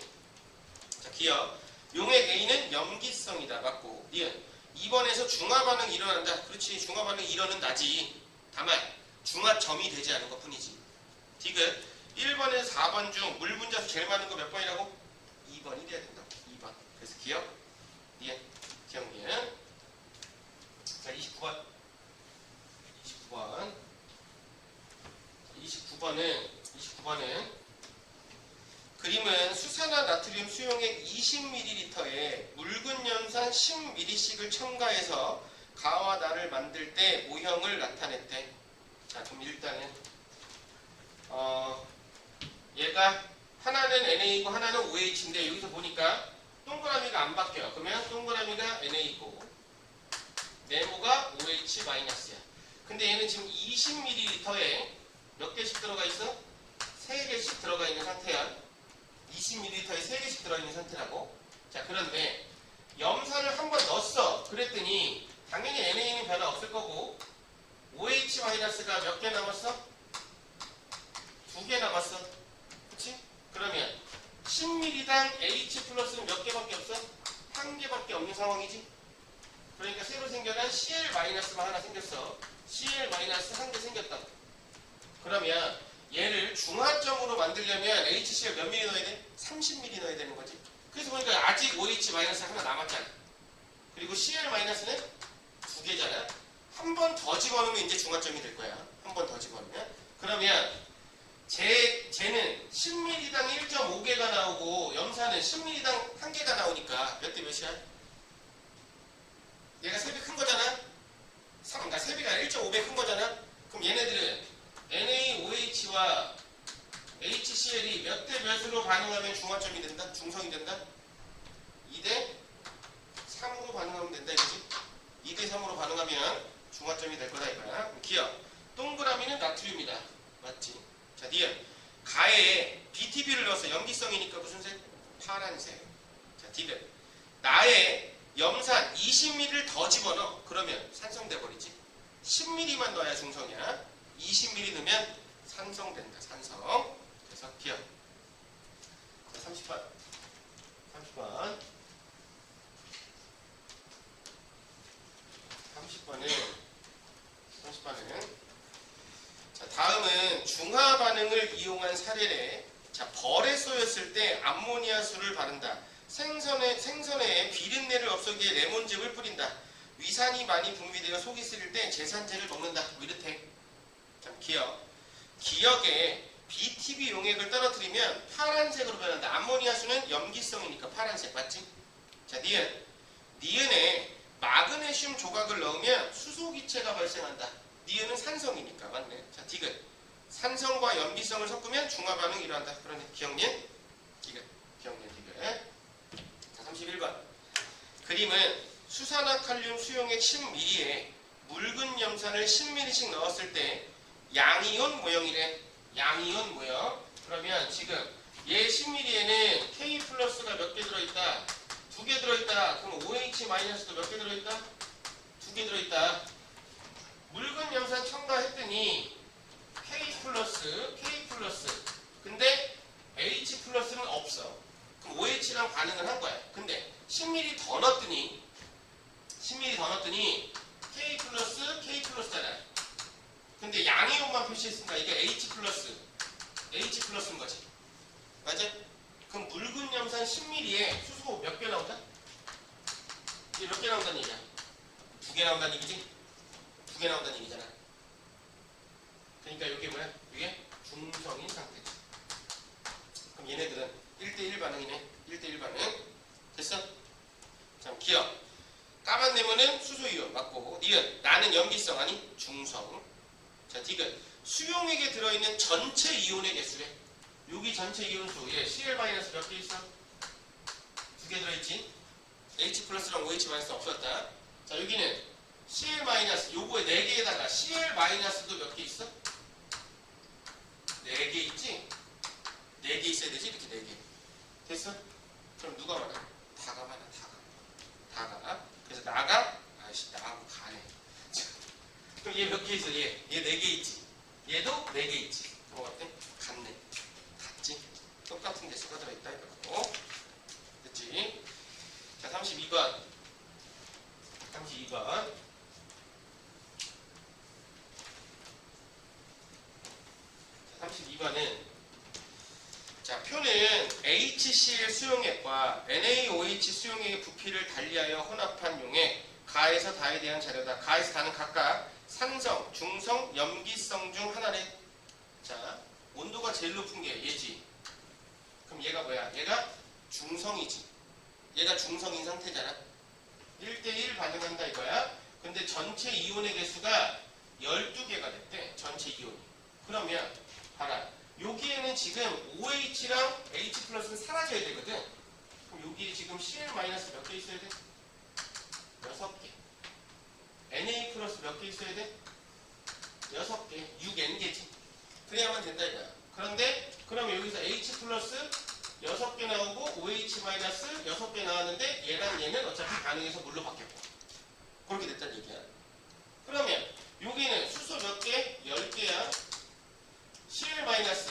자, 기억. 용액 A는 염기성이다. 맞고. 니은 2번에서 중화 반응이 일어난다. 그렇지. 중화 반응이 일어난다지. 다만 중화점이 되지 않은 것 뿐이지. 디귿 1번에서 4번 중 물 분자수 제일 많은 거 몇 번이라고? 2번 이래야 된다고. 2번. 그래서 기억? 니은. 기억 니은. 자, 29번. 29번은 그림은 수산화 나트륨 수용액 20ml에 묽은 염산 10ml씩을 첨가해서 가와 나를 만들 때 모형을 나타냈대. 자, 그럼 일단은 얘가 하나는 NA이고 하나는 OH인데 여기서 보니까 동그라미가 안 바뀌어. 그러면 동그라미가 NA이고 네모가 OH-야. 근데 얘는 지금 20ml에 몇 개씩 들어가 있어? 3개씩 들어가 있는 상태야. 20ml에 3개씩 들어가 있는 상태라고. 자, 그런데 염산을 한 번 넣었어. 그랬더니 당연히 NA는 변화 없을 거고 OH-가 몇 개 남았어? 2개 남았어. 그치? 그러면 10ml당 H 플러스는 몇 개밖에 없어? 1개밖에 없는 상황이지. 그러니까 새로 생겨난 Cl-만 하나 생겼어. Cl-1개 생겼다고. 그러면 얘를 중화점으로 만들려면 HCl 몇 ml 넣어야 돼? 30ml 넣어야 되는 거지. 그래서 보니까 아직 OH- 하나 남았잖아. 그리고 Cl-는 2개잖아. 한 번 더 집어넣으면 이제 중화점이 될 거야. 한 번 더 집어넣으면. 그러면 쟤는 10ml당 1.5개가 나오고 염산은 10ml당 1개가 나오니까 몇 대 몇이야? 얘가 3배 큰 거잖아? 그러니까 3배가 아니라 1.5배 큰 거잖아? 그럼 얘네들은 NaOH와 HCl이 몇 대 몇으로 반응하면 중화점이 된다? 중성이 된다? 2대 3으로 반응하면 된다 이거지? 2대 3으로 반응하면 중화점이 될 거다 이거야. 그럼 기억. 동그라미는 나트륨이다. 맞지? 자, 니은. 가에 BTB를 넣어서 염기성이니까 무슨 색? 파란색. 자, 디귿. 나에 염산 20ml를 더 집어넣어. 그러면 산성돼 버리지. 10ml만 넣어야 중성이야. 20ml 넣으면 산성된다. 산성. 그래서 기억. 자, 30번. 30번은 자, 다음은 중화 반응을 이용한 사례래. 자, 벌에 쏘였을 때 암모니아수를 바른다. 생선에 비린내를 없애기에 레몬즙을 뿌린다. 위산이 많이 분비되어 속이 쓰릴 때 제산제를 먹는다. 뭐 이렇대. 자, 기억에 BTB 용액을 떨어뜨리면 파란색으로 변한다. 암모니아수는 염기성이니까 파란색 맞지? 자, 니은에 마그네슘 조각을 넣으면 수소기체가 발생한다. 니은은 산성이니까 맞네. 자, 디귿. 산성과 염기성을 섞으면 중화 반응이 일어난다. 그러네. 기억니은? 디귿. 자, 31번. 그림은 수산화칼륨 수용액 10ml에 묽은 염산을 10ml씩 넣었을 때 양이온 모형이래. 양이온 모형. 그러면 지금 얘 10ml에는 K 플러스가 몇 개 들어있다? 2개 들어있다. 그럼 OH 마이너스도 몇 개 들어있다? 2개 들어있다. 묽은 염산 첨가했더니 K 플러스. 근데 H 플러스는 없어. 그럼 OH랑 반응을 한 거야. 근데 10ml 더 넣었더니 K 플러스잖아. 근데 양이온만 표시했으니까 이게 H 플러스인 거지. 맞아? 그럼 묽은 염산 10ml에 수소 몇 개 나온다? 이게 몇 개 나온다는 얘기야? 2개 나온다는 얘기지? 2개 나온다는 얘기잖아. 그러니까 이게 뭐야? 이게 중성인 상태지. 그럼 얘네들은 1대1 반응이네. 1대1 반응. 됐어? 자, 기억. 까만 네모는 수소이온 맞고, 니은 나는 염기성 아니 중성. 자, 디귿. 수용액에 들어있는 전체 이온의 개수래. 여기 전체 이온수 얘 Cl- 몇 개 있어? 2개 들어있지? H 플러스랑 OH 마이너스 없었다. 자, 여기는 Cl- 요거에 4개에다가 Cl-도 몇 개 있어? 4개 있지? 4개 있어야 되지? 이렇게 4개. 됐어? 그럼 누가 많아? 다가 많아. 다가. 그래서 나하고 가네. 그럼 얘 몇 개 있어? 얘 4개 있지? 얘도 4개 있지? 그거 같아? 같네. 같지? 똑같은 개수가 들어있다 이거고. 됐지? 자, 32번. 32번은 자, 표는 H HCl 수용액과 NaOH 수용액의 부피를 달리하여 혼합한 용액 가에서 다에 대한 자료다. 가에서 다는 각각 산성, 중성, 염기성 중 하나래. 자, 온도가 제일 높은 게 얘지. 그럼 얘가 뭐야? 얘가 중성이지. 얘가 중성인 상태잖아. 1대1 반응한다 이거야. 근데 전체 이온의 개수가 12개가 됐대. 전체 이온이. 그러면 봐라. 여기에는 지금 OH랑 H 플러스는 사라져야 되거든. 그럼 여기 지금 Cl 마이너스 몇 개 있어야 돼? 6개. Na 플러스 몇 개 있어야 돼? 6개. 6N개지. 그래야만 된다 이거야. 그런데 그럼 여기서 H 플러스 6개 나오고 OH 마이너스 6개 나왔는데 얘랑 얘는 어차피 반응해서 물로 바뀌었고 그렇게 됐다는 얘기야. 그러면 여기는 수소 몇 개? 10개야. Cl 마이너스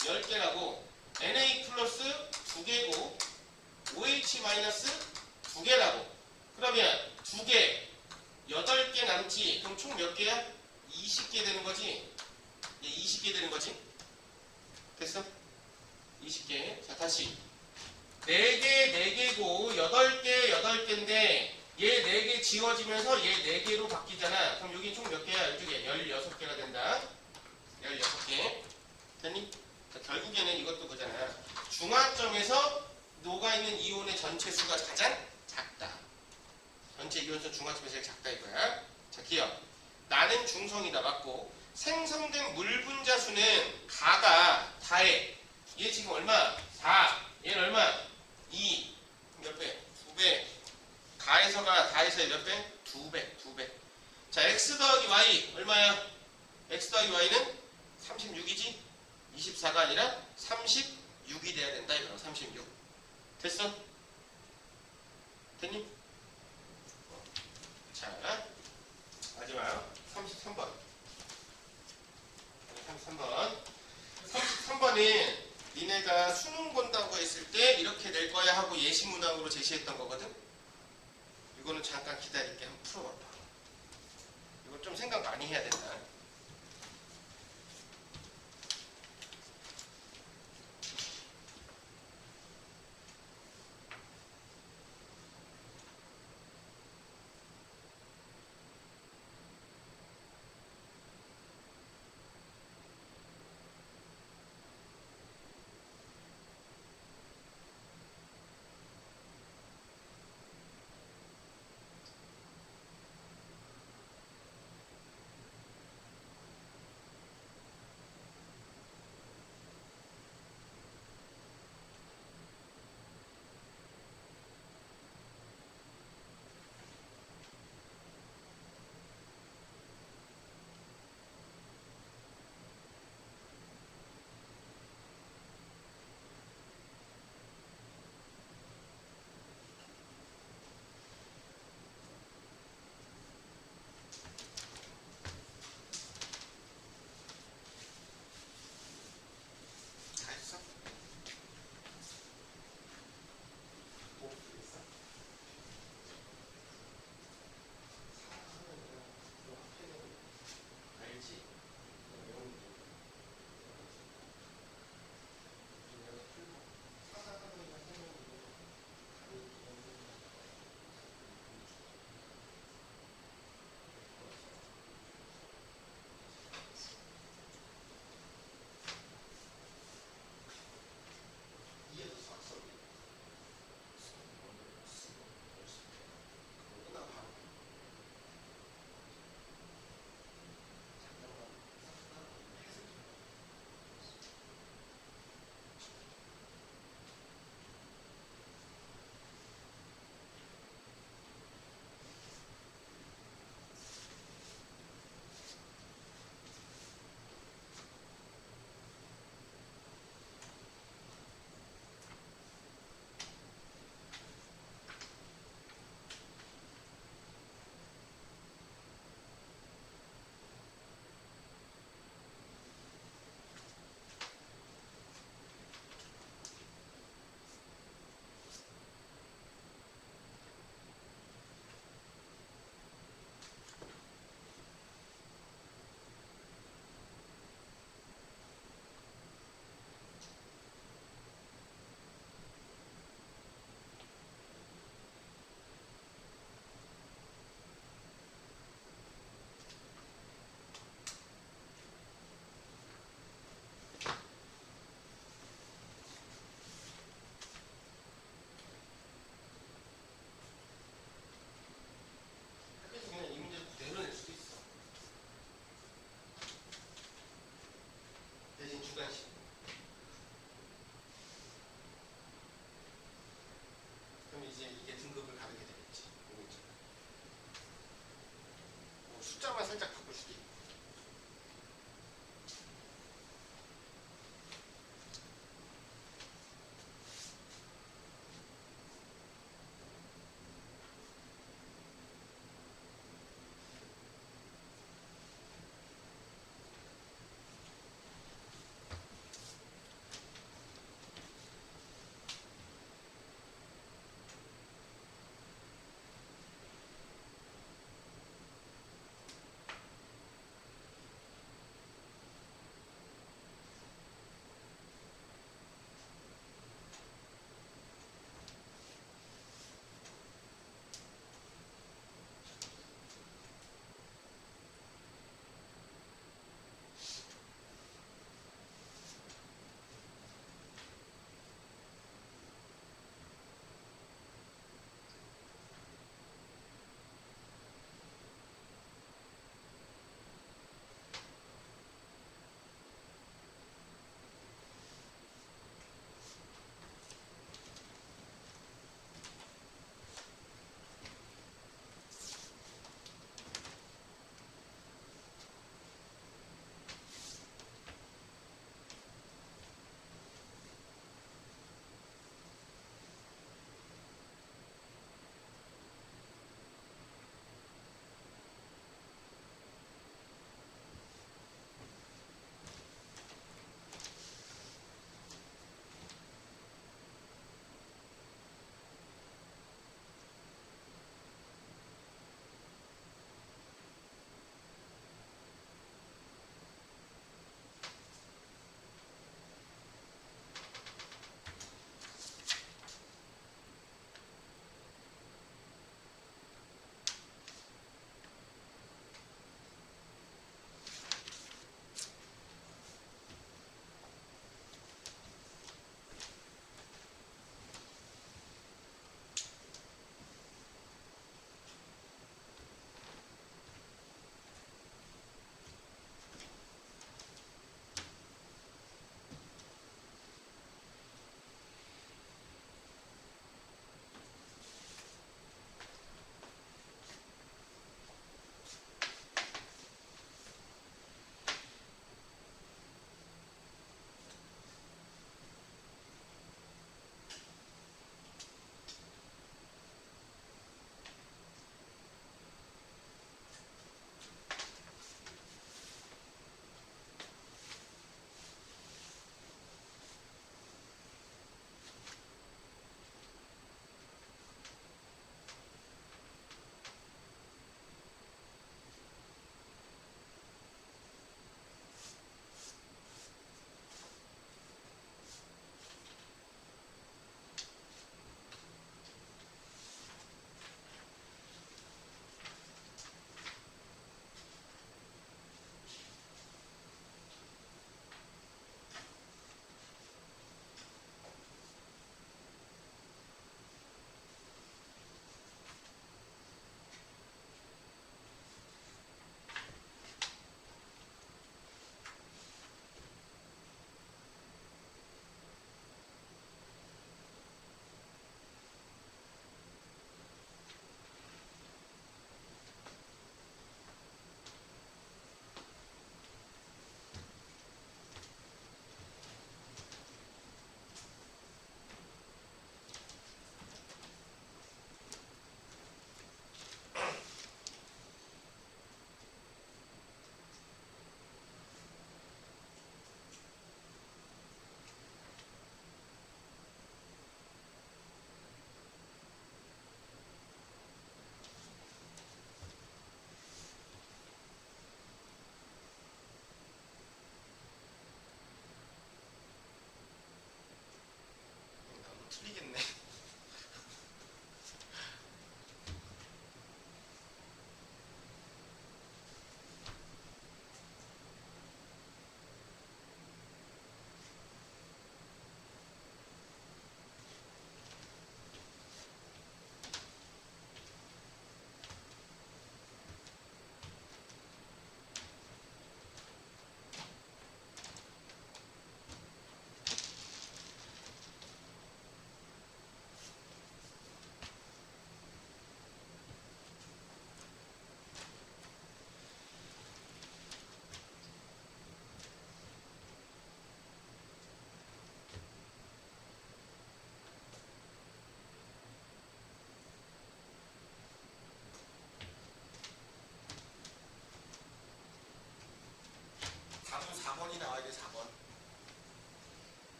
10개라고 Na 플러스 2개고 OH 마이너스 2개라고. 그러면 2개 8개 남지. 그럼 총 몇 개야? 20개 되는 거지. 얘 20개 되는 거지. 됐어? 20개. 자, 다시. 4개, 4개고, 8개, 8개인데, 얘 4개 지워지면서 얘 4개로 바뀌잖아. 그럼 여기 총 몇 개야? 12개. 16개가 된다. 16개. 됐니? 자, 결국에는 이것도 그잖아. 중화점에서 녹아있는 이온의 전체 수가 가장 작다. 전체 이온수 중화점에서 제일 작다 이거야. 자, 기억. 나는 중성이다. 맞고. 생성된 물 분자 수는 가가 다해. 얘 지금 얼마? 4. 얘는 얼마? 2. 몇 배? 2배. 가에서가 다에서의 몇 배? 2배. 2배. 자, x 더하기 y 얼마야? x 더하기 y는 36이지? 24가 아니라 36이 돼야 된다 이거야. 36. 됐어? 됐니? 자, 마지막 33번. 33번은 니네가 수능 본다고 했을 때 이렇게 낼 거야 하고 예시문항으로 제시했던 거거든? 이거는 잠깐 기다릴게. 한번 풀어봐봐. 이거 좀 생각 많이 해야 된다.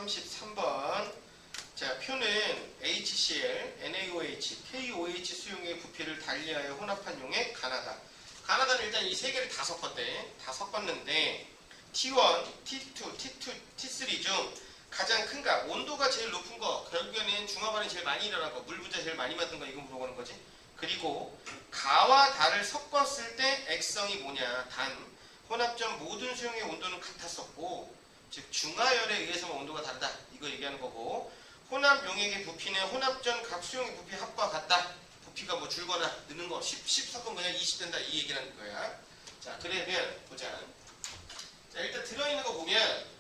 33번. 자, 표는 HCl, NaOH, KOH 수용의 부피를 달리하여 혼합한 용의 가나다. 가나다는 일단 이 세 개를 다 섞었대. 다 섞었는데 T1, T2, T3 중 가장 큰 값, 온도가 제일 높은 거, 결국에는 중화반응이 제일 많이 일어난 거, 물 분자 제일 많이 만든 거, 이거 물어보는 거지. 그리고 가와 달을 섞었을 때 액성이 뭐냐. 단, 혼합전 모든 수용의 온도는 같았었고, 즉 중하열에 의해서만 온도가 다르다. 이거 얘기하는 거고, 혼합 용액의 부피는 혼합전 각 수용의 부피 합과 같다. 부피가 뭐 줄거나 느는 거, 10 섞으면 그냥 20 된다. 이 얘기를 하는 거야. 자, 그러면 보자. 자, 일단 들어있는 거 보면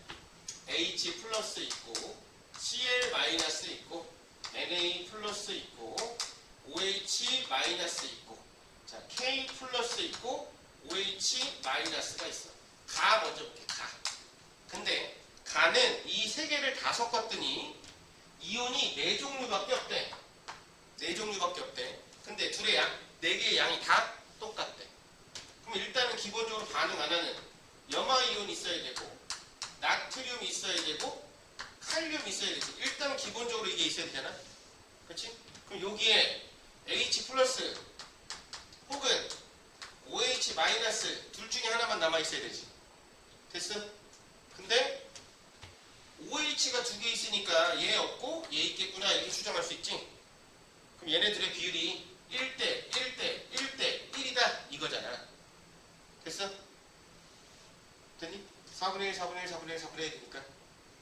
H 플러스 있고 Cl 마이너스 있고 Na 플러스 있고 OH 마이너스 있고, 자, K 플러스 있고 OH 마이너스가 있어. 가 먼저 볼게. 가. 근데 가는 이 세 개를 다 섞었더니 이온이 4종류밖에 없대. 4종류밖에 없대. 근데 둘의 양, 4개의 양이 다 똑같대. 그럼 일단은 기본적으로 반응 안 하는 염화이온이 있어야 되고, 나트륨이 있어야 되고, 칼륨이 있어야 되지. 일단은 기본적으로 이게 있어야 되잖아. 그렇지? 그럼 여기에 H 플러스 혹은 OH 마이너스 둘 중에 하나만 남아 있어야 되지. 됐어? 근데 OH가 2개 있으니까 얘 없고 얘 있겠구나 이렇게 추정할 수 있지. 그럼 얘네들의 비율이 1대 1대 1대 1이다 이거잖아. 됐어? 됐니? 4분의 1, 4분의 1, 4분의 1, 4분의 1이니까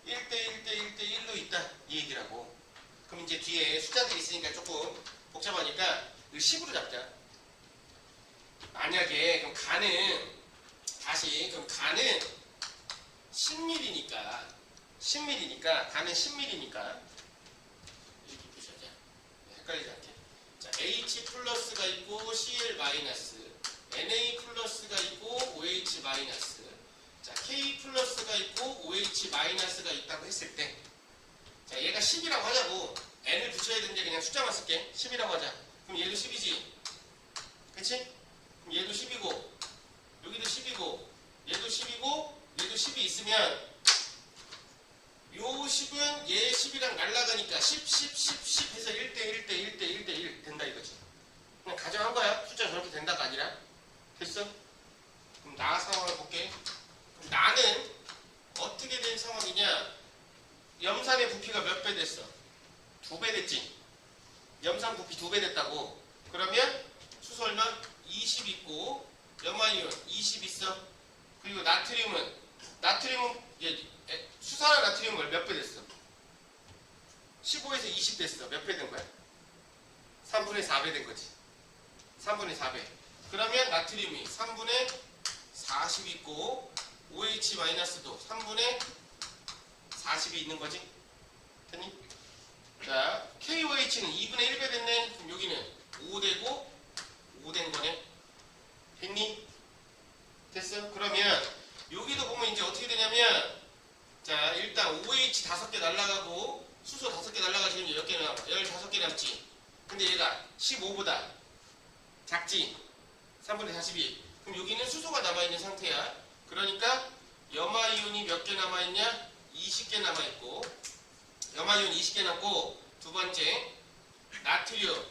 1대 1대 1대 1로 있다 이 얘기라고. 그럼 이제 뒤에 숫자들이 있으니까 조금 복잡하니까 이걸 10으로 잡자. 만약에 그럼 가는 다시 그럼 가는 10mm니까 가는 10mm니까 이렇게 보셔야 헷갈리지 않게. 자, H 플러스가 있고 Cl 마이너스, Na 플러스가 있고 OH 마이너스, 자, K 플러스가 있고 OH 마이너스가 있다고 했을 때, 자, 얘가 10이라고 하자고. n을 붙여야 되는데 그냥 숫자만 쓸게. 10이라고 하자. 그럼 얘도 10이지. 그치? 그럼 얘도 10이고 여기도 10이고 얘도 10이고 얘도 10이 있으면 요 10은 얘 10이랑 날라가니까 10, 10, 10, 10 해서 1대 1대 1대 1대 1 된다 이거지. 그냥 가정한 거야. 숫자 저렇게 된다가 아니라. 됐어? 그럼 나 상황을 볼게. 그럼 나는 어떻게 된 상황이냐. 염산의 부피가 몇 배 됐어? 2배 됐지. 염산 부피 2배 됐다고. 그러면 수소 얼마? 20 있고 염화이온 20 있어. 그리고 나트륨은 수산화 나트륨은 몇 배 됐어? 15에서 20 됐어. 몇 배 된 거야? 3분의 4배 된 거지. 3분의 4배. 그러면 나트륨이 3분의 40 있고 OH 마이너스도 3분의 40이 있는 거지. 됐니? 자, KOH는 2분의 1배 됐네. 그럼 여기는 5 되고 5 된 거네. 됐니? 됐어? 그러면 여기도 보면 이제 어떻게 되냐면, 자, 일단 OH 5개 날라가고 수소 5개 날라가지고 이제 몇 개 남아? 15개 남지. 근데 얘가 15보다 작지? 3분의 42. 그럼 여기는 수소가 남아있는 상태야. 그러니까 염화이온이 몇 개 남아있냐? 20개 남아있고, 염화이온 20개 남고, 두 번째 나트륨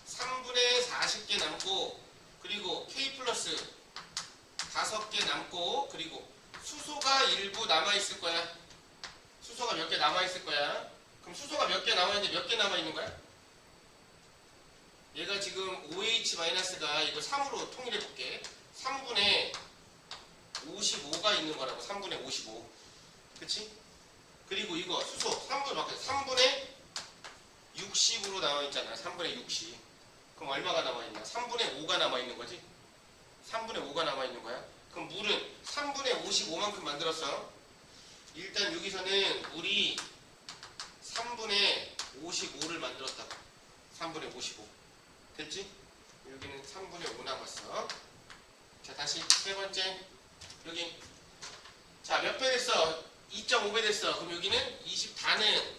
3분의 40개 남고, 그리고 K 플러스 5개 남고, 그리고 수소가 일부 남아있을 거야. 수소가 몇 개 남아있을 거야. 그럼 수소가 몇 개 남아있는데 몇 개 남아있는 거야? 얘가 지금 OH-가 이거 3으로 통일해 볼게. 3분의 55가 있는 거라고. 3분의 55. 그치? 그리고 이거 수소 3분의 바뀌었어. 3분의 60으로 남아있잖아. 3분의 60. 그럼 얼마가 남아있나? 3분의 5가 남아있는 거지? 3분의 5가 남아있는 거야. 그럼 물은 3분의 55만큼 만들었어. 일단 여기서는 물이 3분의 55를 만들었다고. 3분의 55. 됐지? 여기는 3분의 5 남았어. 자, 다시 세 번째. 여기. 자, 몇 배 됐어? 2.5배 됐어. 그럼 여기는 20 다는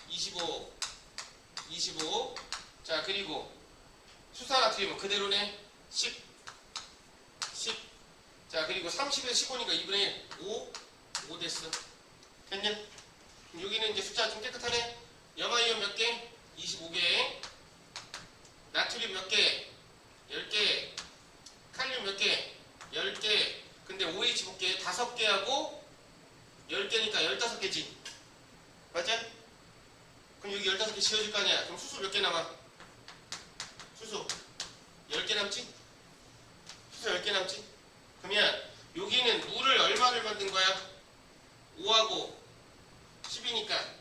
25. 25. 자, 그리고 수산화트륨은 그대로네. 10. 10. 자, 그리고 30에서 15니까 2분의 1. 5. 5 됐어. 됐냐? 여기는 이제 숫자 좀 깨끗하네. 염화이온 몇 개? 25개. 나트륨 몇 개? 10개. 칼륨 몇 개? 10개. 근데 OH 볼게 5개하고 10개니까 15개지. 맞아? 그럼 여기 15개 지워질 거 아니야. 그럼 수소 몇 개 남아? 수소 10개 남지? 수소 10개 남지? 그러면 여기는 물을 얼마를 만든 거야? 5하고 10이니까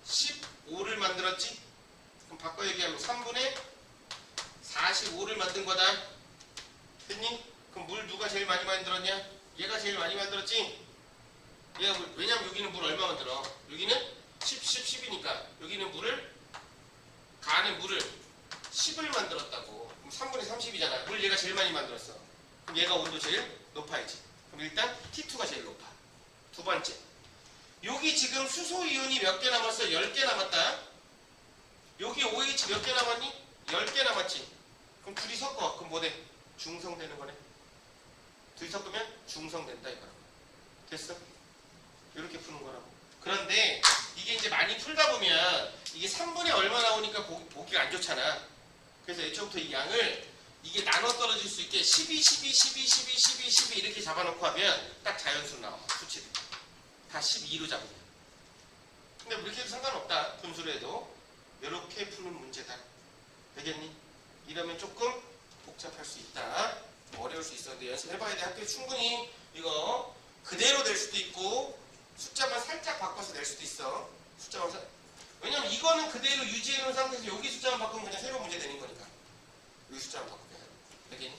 15를 만들었지? 그럼 바꿔 얘기하면 3분의 45를 만든 거다. 됐니? 그럼 물 누가 제일 많이 만들었냐? 얘가 제일 많이 만들었지? 얘가 왜냐면 여기는 물 얼마 만들어? 여기는 10, 10이니까 여기는 물을 간에 물을 10을 만들었다고. 그럼 3분의 30이잖아. 물 얘가 제일 많이 만들었어. 그럼 얘가 온도 제일 높아야지. 그럼 일단 T2가 제일 높아. 두 번째. 여기 지금 수소 이온이 몇 개 남았어? 10개 남았다. 여기 OH 몇 개 남았니? 10개 남았지. 그럼 둘이 섞어. 그럼 뭐 돼? 중성되는 거네. 둘이 섞으면 중성된다 이거라고. 됐어? 이렇게 푸는 거라고. 그런데 이게 이제 많이 풀다 보면 이게 3분의 얼마 나오니까 보기가 안 좋잖아. 그래서 애초부터 이 양을 이게 나눠 떨어질 수 있게 12, 12, 12, 12, 12, 12 이렇게 잡아놓고 하면 딱 자연수로 나와. 수치를. 다 12로 잡으면. 근데 뭐 이렇게 해도 상관없다. 분수로 해도. 이렇게 푸는 문제다. 되겠니? 이러면 조금 복잡할 수 있다. 어려울 수 있어. 근데 연습해봐야 돼. 학교에 충분히 이거 그대로 낼 수도 있고 숫자만 살짝 바꿔서 낼 수도 있어. 숫자만 왜냐면 이거는 그대로 유지해놓은 상태에서 여기 숫자만 바꾸면 그냥 새로운 문제 되는 거니까. 여기 숫자만 바꾸면 되겠니?